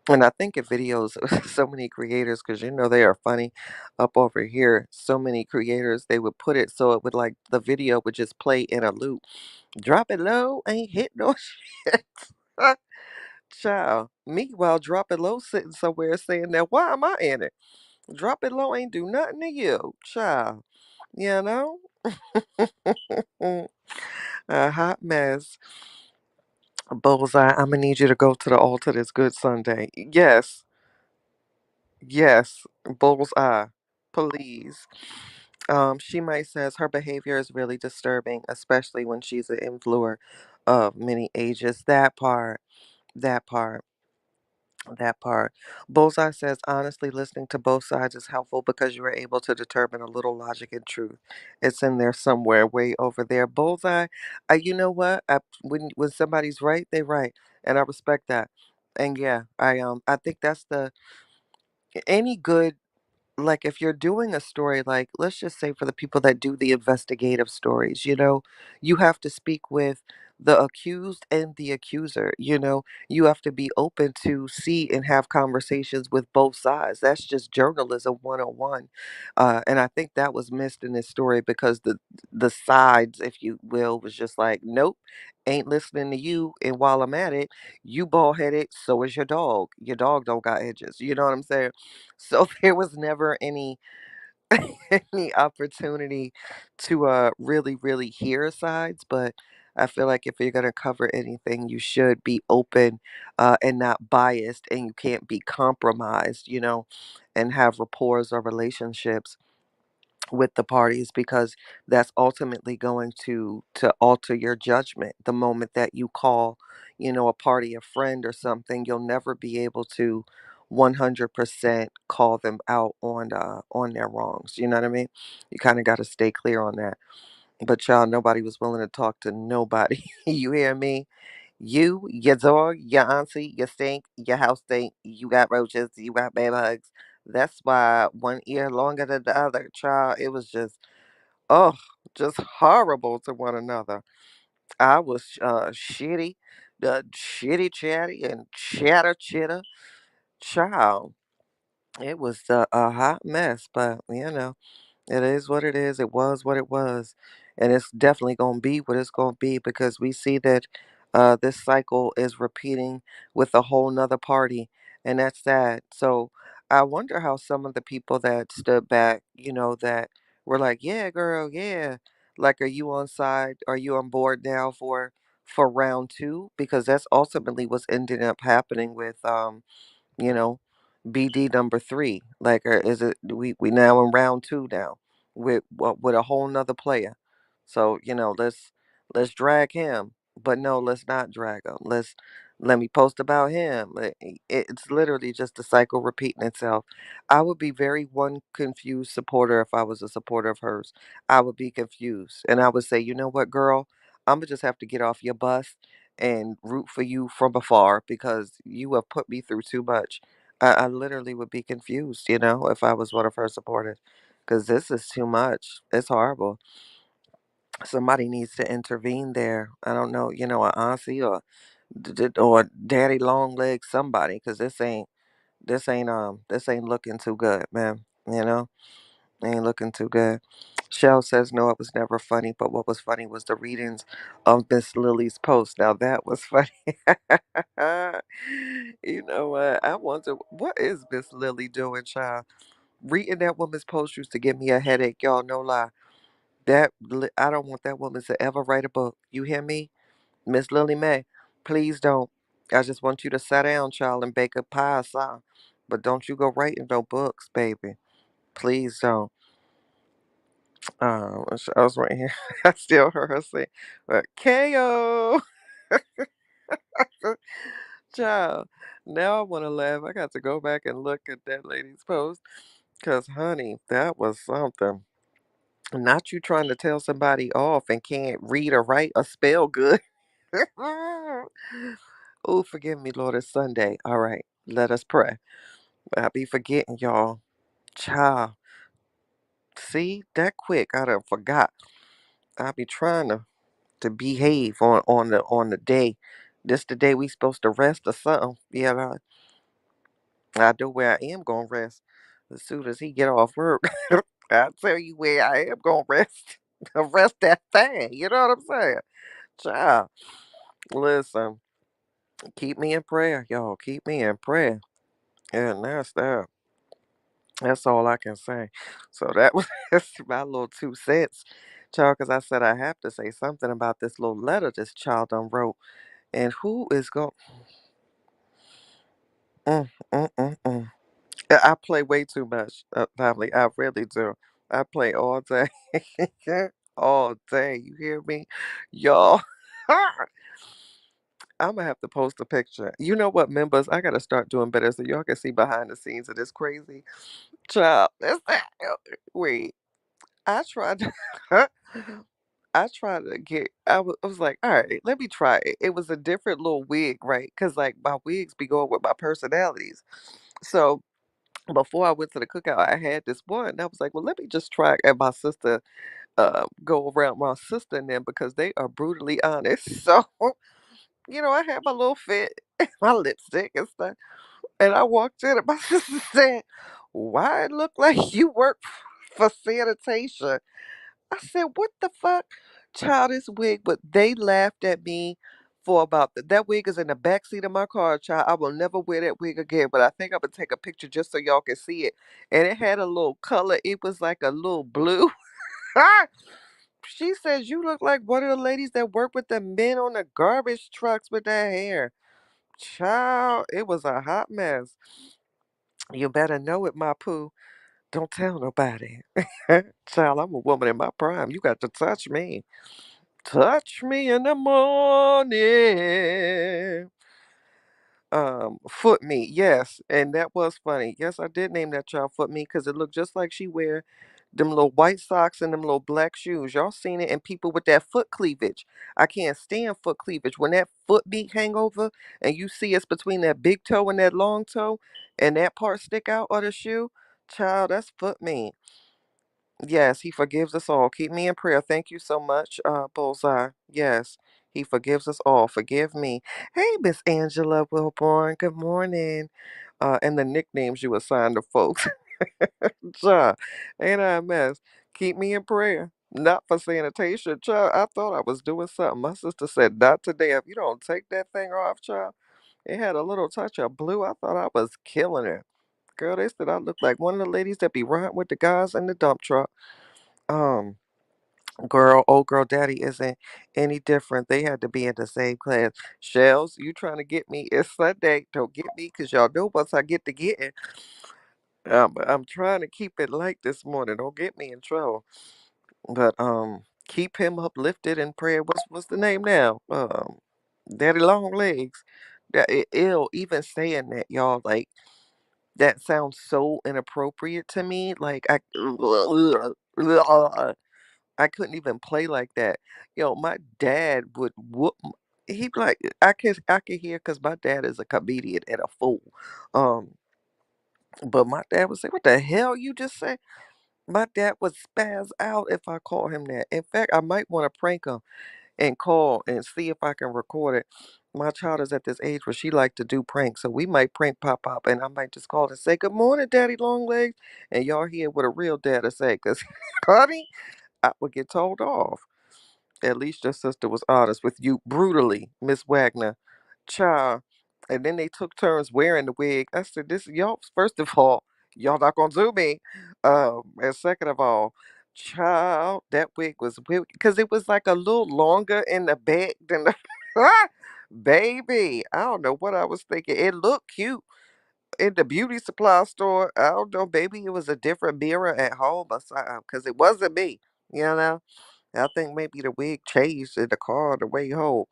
And I think of videos, so many creators, because they are funny up over here. So many creators, they would put it so it would, like, the video would just play in a loop. Drop it low, ain't hit no shit. Child. Meanwhile, drop it low sitting somewhere saying that, why am I in it? Drop it low ain't do nothing to you. Child. You know? A hot mess. Bullseye, I'm gonna need you to go to the altar this good Sunday. Yes. Yes. Bullseye. Please. She might says her behavior is really disturbing, especially when she's an influencer of many ages. That part, that part. Bullseye says, honestly, listening to both sides is helpful because you are able to determine a little logic and truth. It's in there somewhere, way over there. Bullseye, you know what? When somebody's right, they right, and I respect that. And yeah, I think that's the any good, like, if you're doing a story, like, let's just say for the people that do the investigative stories, you have to speak with the accused and the accuser. You have to be open to see and have conversations with both sides. That's just journalism 101. And I think that was missed in this story because the sides, if you will, was just like, nope, ain't listening to you. And while I'm at it, you bald headed, so is your dog. Your dog don't got edges. You know what I'm saying? So there was never any any opportunity to really, really hear sides. But I feel like if you're gonna cover anything, you should be open and not biased, and you can't be compromised, and have rapports or relationships with the parties, because that's ultimately going to alter your judgment. The moment that you call, a party a friend or something, you'll never be able to 100% call them out on their wrongs. You know what I mean? You kind of got to stay clear on that. But y'all, nobody was willing to talk to nobody. You hear me? You, your dog, your auntie, your stink, your house stink, you got roaches, you got bed bugs. That's why one ear longer than the other, child. It was just, oh, just horrible to one another. I was shitty, shitty chatty and chatter chitter. Child, it was a hot mess, but it is what it is. It was what it was. And it's definitely going to be what it's going to be because we see that this cycle is repeating with a whole nother party. And that's sad. So I wonder how some of the people that stood back, that were like, yeah, girl, yeah. Like, are you on side? Are you on board now for round two? Because that's ultimately what's ending up happening with you know, BD number three. Like, or is it we now in round two now with a whole nother player? So let's drag him, but no, let's not drag him. Let me post about him. It's literally just the cycle repeating itself. I would be very one confused supporter if I was a supporter of hers. I would be confused, and I would say, you know what, girl, I'm gonna just have to get off your bus and root for you from afar because you have put me through too much. I literally would be confused, if I was one of her supporters, because this is too much. It's horrible. Somebody needs to intervene there. I don't know, an auntie or or daddy long leg somebody, because this ain't looking too good, man. Ain't looking too good. Shell says no, it was never funny, but what was funny was the readings of Miss Lily's post. Now that was funny. You know what? I wonder what is Miss Lily doing, child? Reading that woman's post used to give me a headache, y'all. No lie. I don't want that woman to ever write a book. You hear me, Miss Lily May? Please don't. I just want you to sit down, child, and bake a pie or something. But don't you go writing no books, baby. Please don't. I was right here. I still heard her say, "KO, child." Now I want to laugh. I got to go back and look at that lady's post, cause honey, that was something. Not you trying to tell somebody off and can't read or write or spell good. Oh, forgive me, Lord. It's Sunday. All right, let us pray. I be forgetting, y'all. Child, see that quick? I done forgot. I be trying to behave on the day. This the day we supposed to rest or something. Yeah, I know where I am gonna rest. As soon as he get off work, I'll tell you where I am gonna rest. Rest that thing. You know what I'm saying? Child, listen, keep me in prayer, y'all. Keep me in prayer. And that's that. That's all I can say. So that was my little 2 cents, child, because I said I have to say something about this little letter this child done wrote. And who is going mm. I play way too much, family. I really do. I play all day. All day. You hear me? Y'all. I'm gonna have to post a picture. You know what, members? I gotta start doing better so y'all can see behind the scenes of this crazy child. Wait, I tried to I tried to get I was like, all right, let me try it. It was a different little wig, right? Because like my wigs be going with my personalities. So before I went to the cookout, I had this one. And I was like, well, let me just try it. And my sister go around my sister and them because they are brutally honest. So, I had my little fit, my lipstick and stuff. And I walked in and my sister said, why it look like you work for sanitation? I said, what the fuck? Child, this wig, but they laughed at me for about that wig is in the back seat of my car, child. I will never wear that wig again, but I think I'm gonna take a picture just so y'all can see it. And it had a little color, it was like a little blue. She says, you look like one of the ladies that work with the men on the garbage trucks with that hair. Child, it was a hot mess. You better know it, my poo. Don't tell nobody. Child, I'm a woman in my prime. You got to touch me. Touch me in the morning. Foot me, yes, and that was funny. Yes, I did name that child Foot Me because it looked just like she wear Them little white socks and them little black shoes. Y'all seen it, and people with that foot cleavage. I can't stand foot cleavage. When that foot beat hang over and you see it's between that big toe and that long toe and that part stick out of the shoe, child, that's foot mean. Yes, he forgives us all. Keep me in prayer. Thank you so much, Bullseye. Yes, he forgives us all. Forgive me. Hey, Miss Angela Wilborn. Good morning. And the nicknames you assign to folks. Child, ain't I a mess? Keep me in prayer. Not for sanitation, child. I thought I was doing something. My sister said, not today. If you don't take that thing off, child, it had a little touch of blue. I thought I was killing it. Girl, they said I looked like one of the ladies that be riding with the guys in the dump truck. Um, Girl, old girl daddy isn't any different. They had to be in the same class. Shells, you trying to get me? It's Sunday. Don't get me, because y'all know once I get to getting, I'm trying to keep it light this morning. Don't get me in trouble. But keep him uplifted in prayer. What's the name now? Daddy Long Legs. That ill even saying that, y'all, like that sounds so inappropriate to me. Like I couldn't even play like that. My dad would whoop. He'd be like, I could hear because my dad is a comedian and a fool. Um, but my dad would say, "What the hell you just say?" My dad would spaz out if I call him that. In fact, I might want to prank him and call and see if I can record it. My child is at this age where she like to do pranks, so we might prank pop, and I might just call and say, "Good morning, Daddy Longlegs," and y'all hear what a real dad to say, cause honey, I would get told off. At least your sister was honest with you brutally, Miss Wagner. Child. And then they took turns wearing the wig. I said, this y'all, first of all, y'all not gonna do me. And second of all, child, that wig was weird because it was like a little longer in the back than the baby. I don't know what I was thinking. It looked cute in the beauty supply store. I don't know, maybe it was a different mirror at home or something, because it wasn't me, you know. I think maybe the wig changed in the car on the way home.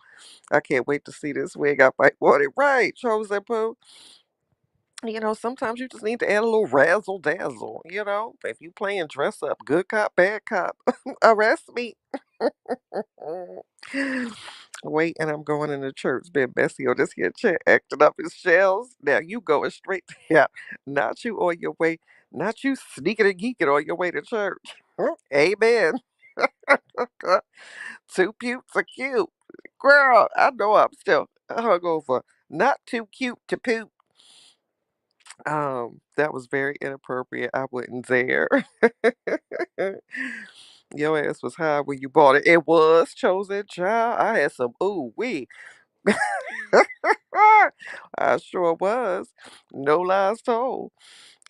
I can't wait to see this wig. I might want it right, Chosen Pooh. Sometimes you just need to add a little razzle dazzle. If you playing dress up, good cop, bad cop, arrest me. Wait, and I'm going into church, being Bessie on this here chair, acting up his shells. Now you going straight to yeah, not you on your way, not you sneaking and geeking on your way to church. Amen. Too cute for cute. Girl, I know I'm still hungover. Not too cute to poop. That was very inappropriate. I wasn't there. Your ass was high when you bought it. It was chosen child. I had some ooh wee. I sure was. No lies told.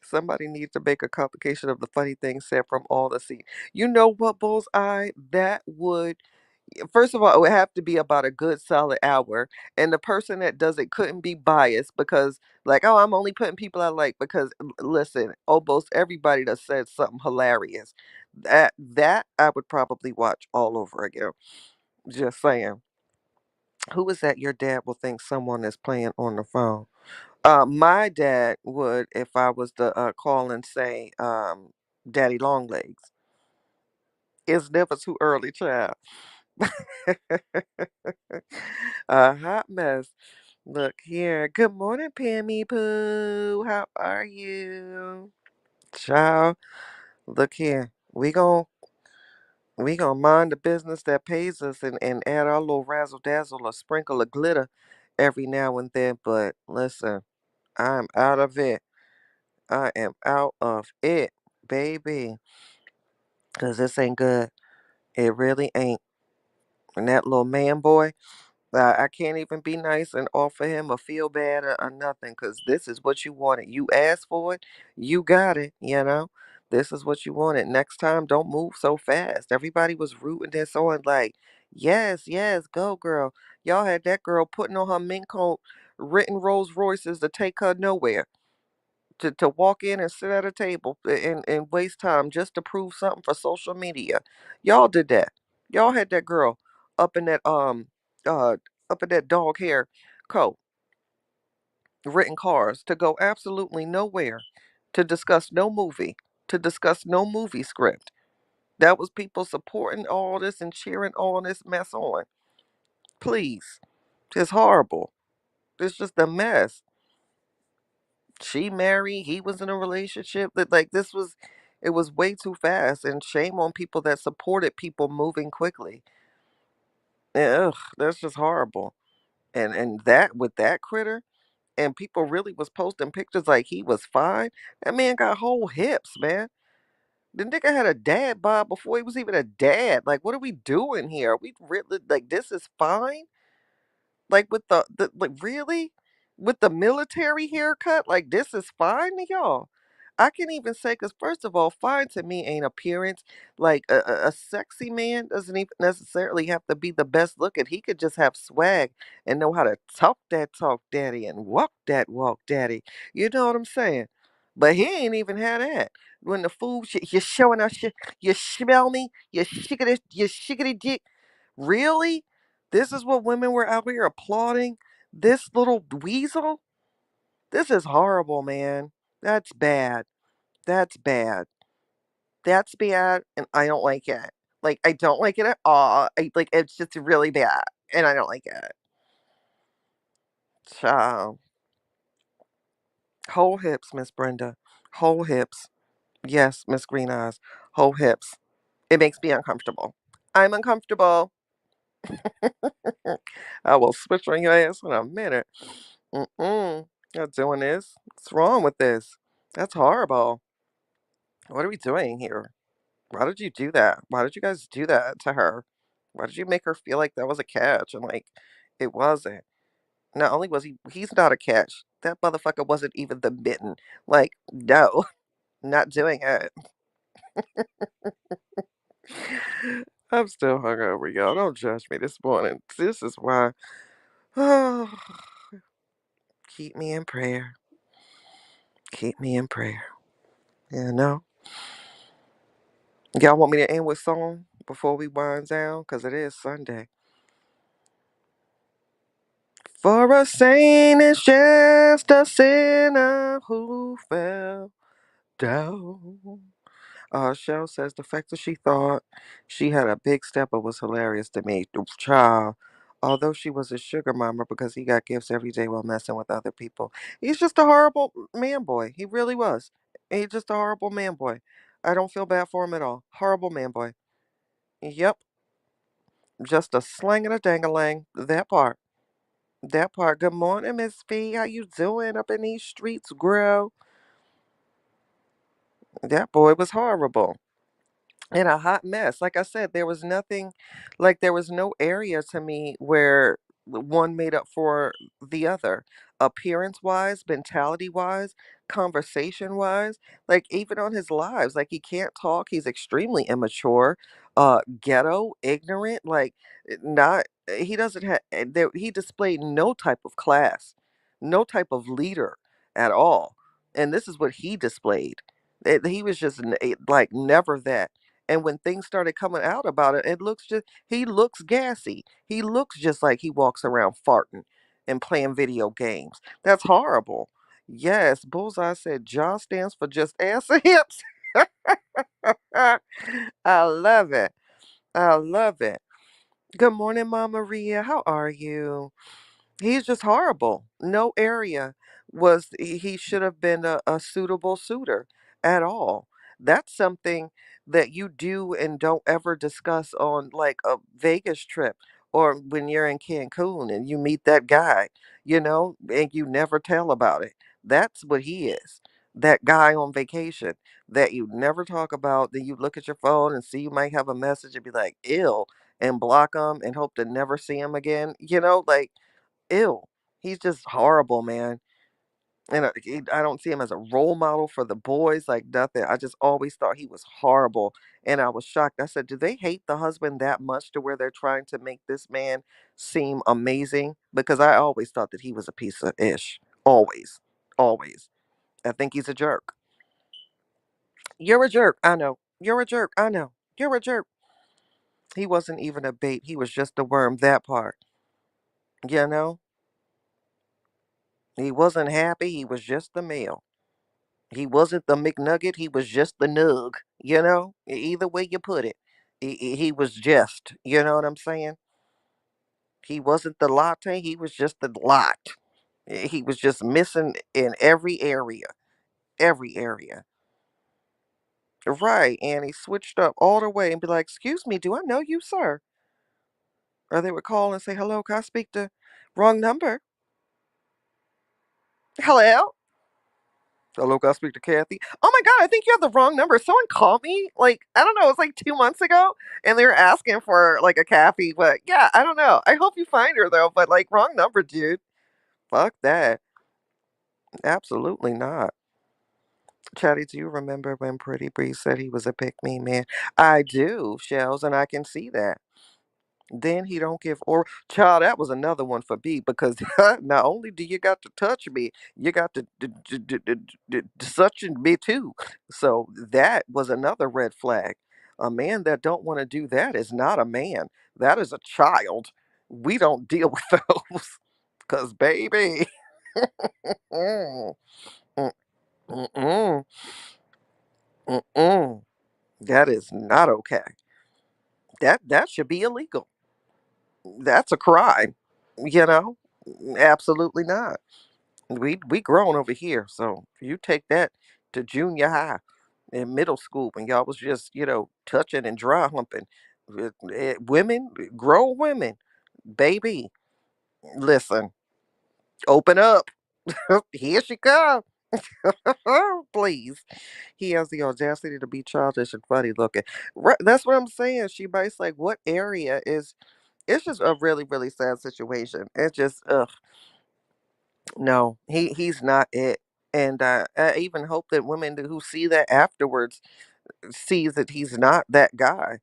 Somebody needs to make a complication of the funny things said from all the scene. You know what, Bullseye? That would first of all, it would have to be about a good solid hour. And the person that does it couldn't be biased because, like, oh, I'm only putting people I like because, listen, almost everybody that said something hilarious. That I would probably watch all over again. Just saying. Who is that your dad will think someone is playing on the phone? My dad would if I was to call and say, Daddy Longlegs. It's never too early, child. A hot mess. Look here. Good morning, Pammy Pooh. How are you? Child, look here. We gon' mind the business that pays us and add our little razzle dazzle or sprinkle of glitter every now and then. But listen, I'm out of it. I am out of it, baby. Cause this ain't good. It really ain't. And that little man boy. I can't even be nice and offer him a feel bad or nothing because this is what you wanted. You asked for it, you got it, you know? This is what you wanted. Next time, don't move so fast. Everybody was rooting this on, like, yes, yes, go, girl. Y'all had that girl putting on her mink coat, written Rolls Royces to take her nowhere, to walk in and sit at a table and waste time just to prove something for social media. Y'all did that. Y'all had that girl up in that uh up in that dog hair coat, written cars to go absolutely nowhere, to discuss no movie. to discuss no movie script. That was people supporting all this and cheering all this mess on. Please. It's horrible. It's just a mess. She married, he was in a relationship. That like this was it was way too fast, and shame on people that supported people moving quickly. Ugh, that's just horrible. And that with that critter, and people really was posting pictures like he was fine. That man got whole hips, man. The nigga had a dad bod before he was even a dad. Like, what are we doing here? Are we really like this is fine? Like with the like really? With the military haircut? Like this is fine to y'all. I can even say, because first of all, fine to me ain't appearance. Like a sexy man doesn't even necessarily have to be the best looking. He could just have swag and know how to talk that talk daddy and walk that walk daddy. You know what I'm saying? But he ain't even had that. When the food, you're showing us, you smell me, you shiggity dick. Really? This is what women were out here applauding? This little weasel? This is horrible, man. That's bad. That's bad. That's bad, and I don't like it. Like, I don't like it at all. Like, it's just really bad, and I don't like it. Child. Whole hips, Miss Brenda. Whole hips. Yes, Miss Green Eyes. Whole hips. It makes me uncomfortable. I'm uncomfortable. I will switch on your ass in a minute. Mm-mm. Not doing this. What's wrong with this? That's horrible. What are we doing here? Why did you do that? Why did you guys do that to her? Why did you make her feel like that was a catch? And like, it wasn't. Not only was he's not a catch. That motherfucker wasn't even the mitten. Like, no, not doing it. I'm still hungover, y'all. Don't judge me this morning. This is why. Oh, keep me in prayer. Keep me in prayer. You know? Y'all want me to end with song before we wind down? Because it is Sunday. For a saint is just a sinner who fell down. Shell says the fact that she thought she had a big stepper was hilarious to me. Child. Although she was a sugar mama because he got gifts every day while messing with other people. He's just a horrible man boy. He really was. He's just a horrible man boy. I don't feel bad for him at all. Horrible man boy. Yep. Just a slang and a dangalang. That part. That part. Good morning, Miss V. How you doing up in these streets, girl? That boy was horrible. In a hot mess. Like I said, there was nothing, like there was no area to me where one made up for the other, appearance wise, mentality wise, conversation wise. Like even on his lives, like he can't talk. He's extremely immature, ghetto, ignorant. Like not he doesn't have there. He displayed no type of class, no type of leader at all. And this is what he displayed. He was just like never that. And when things started coming out about it, it looks just he looks gassy. He looks just like he walks around farting and playing video games. That's horrible. Yes, Bullseye said Jaw stands for just ass and hips. I love it. I love it. Good morning, Mama Maria. How are you? He's just horrible. No area was he should have been a suitable suitor at all. That's something that you do and don't ever discuss on like a Vegas trip or when you're in Cancun and you meet that guy, and you never tell about it. That's what he is. That guy on vacation that you never talk about. Then you look at your phone and see you might have a message and be like, ill, and block him and hope to never see him again. Like ew. He's just horrible, man. And I don't see him as a role model for the boys, like nothing. I just always thought he was horrible. And I was shocked. I said, do they hate the husband that much to where they're trying to make this man seem amazing? Because I always thought that he was a piece of ish. Always. Always. I think he's a jerk. You're a jerk. I know. You're a jerk. I know. You're a jerk. He wasn't even a bait. He was just a worm, that part. You know? He wasn't happy. He was just the male. He wasn't the McNugget, he was just the nug, you know? Either way you put it. He was just, you know what I'm saying? He wasn't the latte, he was just the lot. He was just missing in every area. Every area. Right. And he switched up all the way and be like, "Excuse me, do I know you, sir?" Or they would call and say, "Hello, can I speak to wrong number? Hello? Hello, can I speak to Kathy? Oh my god, I think you have the wrong number. Someone called me, like, I don't know, it was like 2 months ago, and they were asking for like a Kathy, but yeah, I don't know. I hope you find her though, but like wrong number, dude. Fuck that. Absolutely not. Chatty, do you remember when Pretty Breeze said he was a pick me man? I do, Shells, and I can see that. Then he don't give or child, that was another one for B because not only do you got to touch me, you got to suction me too. So that was another red flag. A man that don't want to do that is not a man. That is a child. We don't deal with those. Cause baby, mm, mm, mm, mm, that is not okay. That should be illegal. That's a crime. You know, absolutely not. We grown over here, so you take that to junior high and middle school when y'all was just touching and dry humping. Women, grown women, baby. Listen, open up. Here she comes. Please. He has the audacity to be childish and funny looking. Right, that's what I'm saying. She bites like, what area is? It's just a really, really sad situation. It's just, ugh. No, he's not it. And I even hope that women who see that afterwards sees that he's not that guy.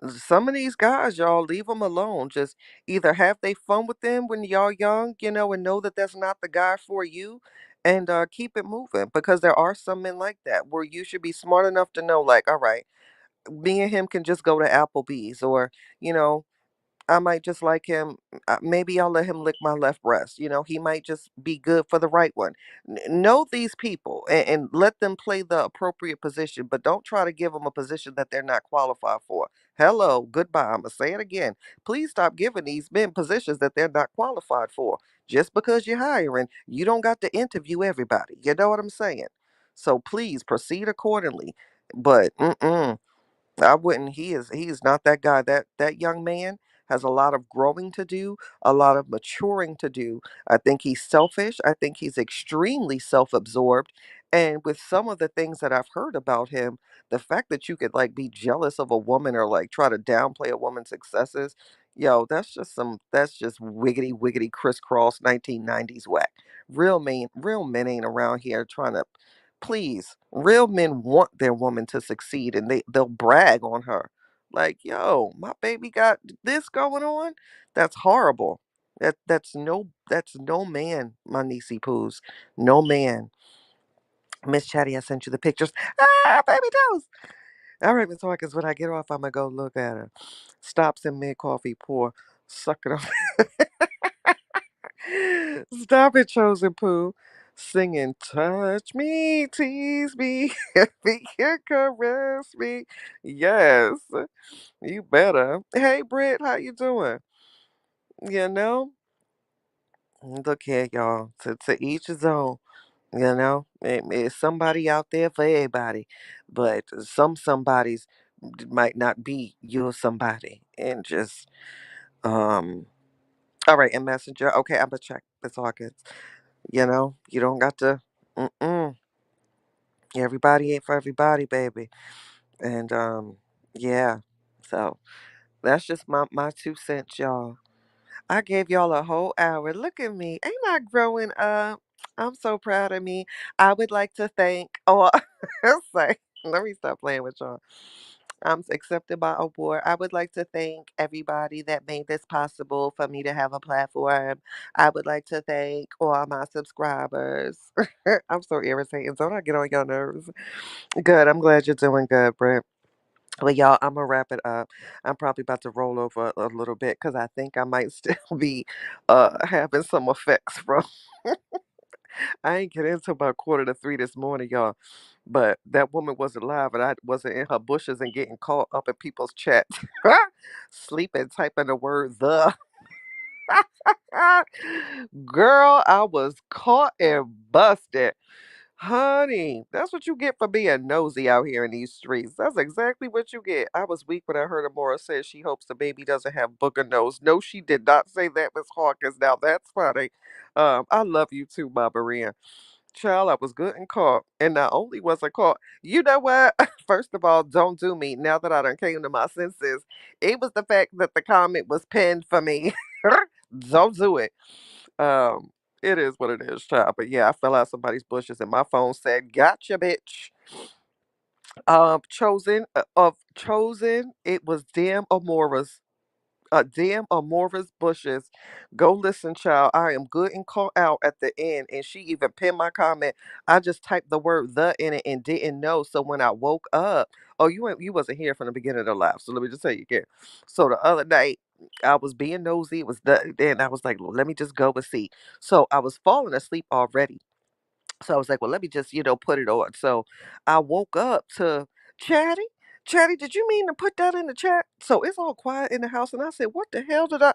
Some of these guys, y'all leave them alone. Just either have they fun with them when y'all young, and know that that's not the guy for you, and keep it moving. Because there are some men like that where you should be smart enough to know, like, all right, me and him can just go to Applebee's, or you know, I might just like him. Maybe I'll let him lick my left breast. He might just be good for the right one. Know these people and let them play the appropriate position, but don't try to give them a position that they're not qualified for. Hello, goodbye. I'm going to say it again. Please stop giving these men positions that they're not qualified for. Just because you're hiring, you don't got to interview everybody. You know what I'm saying? So please proceed accordingly. But, I wouldn't. He is not that guy. That young man has a lot of growing to do, a lot of maturing to do. I think he's selfish. I think he's extremely self-absorbed. And with some of the things that I've heard about him, the fact that you could like be jealous of a woman or like try to downplay a woman's successes, that's just wiggity wiggity crisscross 1990s whack. Real men ain't around here trying to. Please, real men want their woman to succeed and they'll brag on her. Like, yo, my baby got this going on. That's horrible. That's no man, my niecey poos. No man. Miss Chatty, I sent you the pictures. Ah, baby toes. All right, Miss Hawkins, when I get off, I'm gonna go look at her. Stops in mid coffee, pour, suck it up. Stop it, chosen poo. Singing, touch me, tease me, if you can caress me. Yes, you better. Hey, Britt, how you doing? You know, look here, y'all. To each his own. It's somebody out there for everybody, but some somebodies might not be your somebody, and just um. All right, and messenger. Okay, I'm gonna check. That's all good. You don't got to. Mm-mm. Everybody ain't for everybody, baby. And yeah. So that's just my 2 cents, y'all. I gave y'all a whole hour. Look at me. Ain't I growing up? I'm so proud of me. I would like to thank. Oh, say, let me stop playing with y'all. I'm accepted my award. I would like to thank everybody that made this possible for me to have a platform. I would like to thank all my subscribers. I'm so irritating. Don't I get on your nerves? Good. I'm glad you're doing good, Brent. Well, y'all, I'm gonna wrap it up. I'm probably about to roll over a little bit because I think I might still be having some effects from I ain't get into about 2:45 this morning, y'all. But that woman wasn't live, and I wasn't in her bushes and getting caught up in people's chats. Sleeping, typing the word the. Girl, I was caught and busted. Honey, that's what you get for being nosy out here in these streets. That's exactly what you get. I was weak when I heard Amora say she hopes the baby doesn't have booger nose. No, she did not say that, Miss Hawkins. Now that's funny. I love you too, Mama Maria. Child, I was good and caught. And not only was I caught, you know what? First of all, don't do me. Now that I done came to my senses, it was the fact that the comment was pinned for me. Don't do it. Um, it is what it is, child. But yeah, I fell out somebody's bushes and my phone said, "Gotcha, bitch." Chosen. It was damn Amora's. Damn Amora's bushes. Go listen, child. I am good and caught out at the end, and she even pinned my comment. I just typed the word "the" in it and didn't know. So when I woke up, oh, you wasn't here from the beginning of the live. So let me just tell you again. So the other night, I was being nosy. It was the, and I was like, "Well, let me just go and see." So I was falling asleep already. So I was like, well, let me just, put it on. So I woke up to Chatty. Chatty, did you mean to put that in the chat? So it's all quiet in the house. And I said, what the hell did I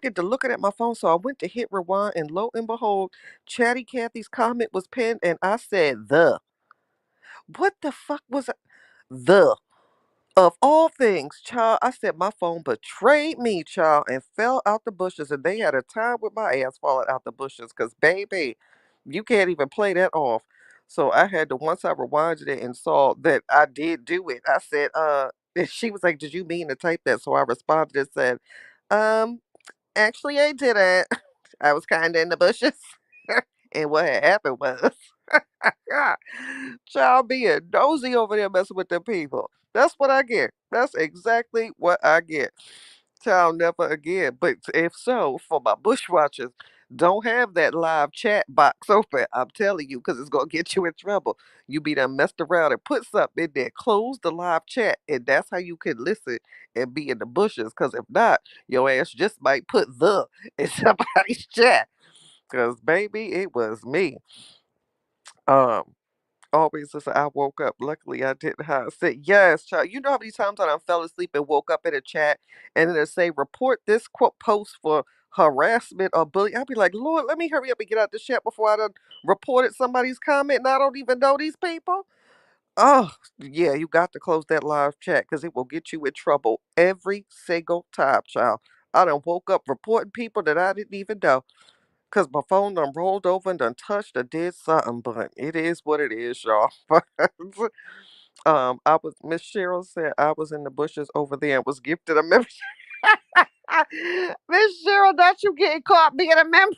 get to looking at my phone. So I went to hit rewind and lo and behold, Chatty Cathy's comment was pinned and I said, what the fuck was it? The. Of all things, child, I said my phone betrayed me, child, and fell out the bushes. And they had a time with my ass falling out the bushes because, baby, you can't even play that off. So I had to, once I rewinded it and saw that I did do it, I said, and she was like, did you mean to type that? So I responded and said, um, actually, I didn't. I was kind of in the bushes. And what had happened was, child being nosy over there messing with them people. That's what I get. That's exactly what I get. Child, never again. But if so, for my bushwatchers, don't have that live chat box open. I'm telling you, because it's gonna get you in trouble. You be done messed around and put something in there. Close the live chat, and that's how you can listen and be in the bushes. Because if not, your ass just might put the in somebody's chat. Because baby, it was me. Um, Always listen. I woke up. Luckily, I didn't have sick. Yes, child. You know how many times I done fell asleep and woke up in a chat and then it say report this quote post for harassment or bullying. I'd be like, Lord, let me hurry up and get out the chat before I done reported somebody's comment and I don't even know these people. Oh, yeah, you got to close that live chat because it will get you in trouble every single time, child. I done woke up reporting people that I didn't even know. Cause my phone done rolled over and done touched or did something, but it is what it is, y'all. I was Miss Cheryl said I was in the bushes over there and was gifted a membership. Miss Cheryl, not you getting caught being a member.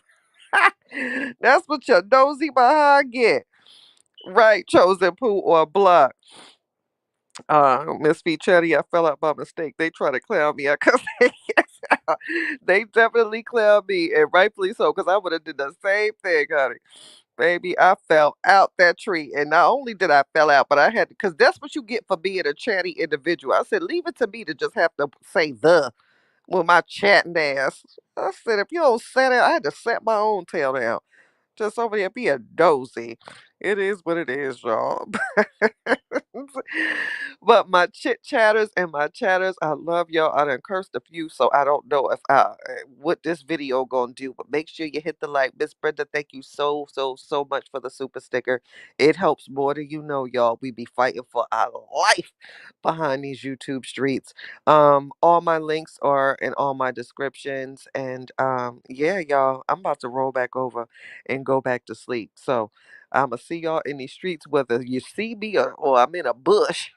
That's what your nosy behind get. Right, chosen poo or block. Miss Fichetti, I fell out by mistake. They try to clown me because they definitely clown me, and rightfully so, because I would have did the same thing, honey. Baby, I fell out that tree, and not only did I fell out, but I had to, because that's what you get for being a chatty individual. I said, leave it to me to just have to say the with my chatting ass. I said, if you don't set it, I had to set my own tail down. Just over there being dozy. It is what it is, y'all. But my chit chatters and my chatters, I love y'all. I done cursed a few, so I don't know if what this video gonna do. But make sure you hit the like. Miss Brenda, thank you so much for the super sticker. It helps more than you know, y'all. We be fighting for our life behind these YouTube streets. All my links are in all my descriptions. And yeah, y'all, I'm about to roll back over and go back to sleep. So I'ma see y'all in these streets, whether you see me or I'm in a bush.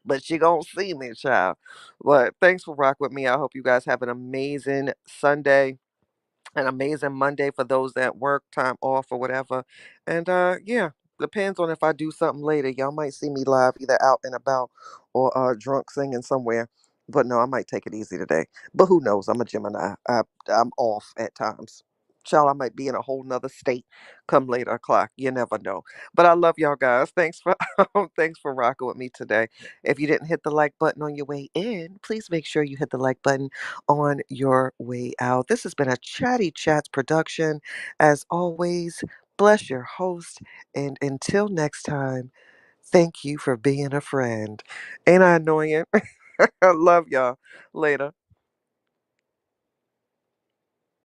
But you gonna see me, child. But thanks for rocking with me. I hope you guys have an amazing Sunday, an amazing Monday for those that work, time off or whatever. And yeah, depends on if I do something later. Y'all might see me live either out and about or drunk singing somewhere. But no, I might take it easy today. But who knows? I'm a Gemini. I'm off at times. Child, I might be in a whole nother state come later o'clock. You never know. But I love y'all guys. Thanks for thanks for rocking with me today. If you didn't hit the like button on your way in, please make sure you hit the like button on your way out. This has been a Chatty Chats production. As always, Bless your host, and until next time, thank you for being a friend. Ain't I annoying? I love y'all. Later.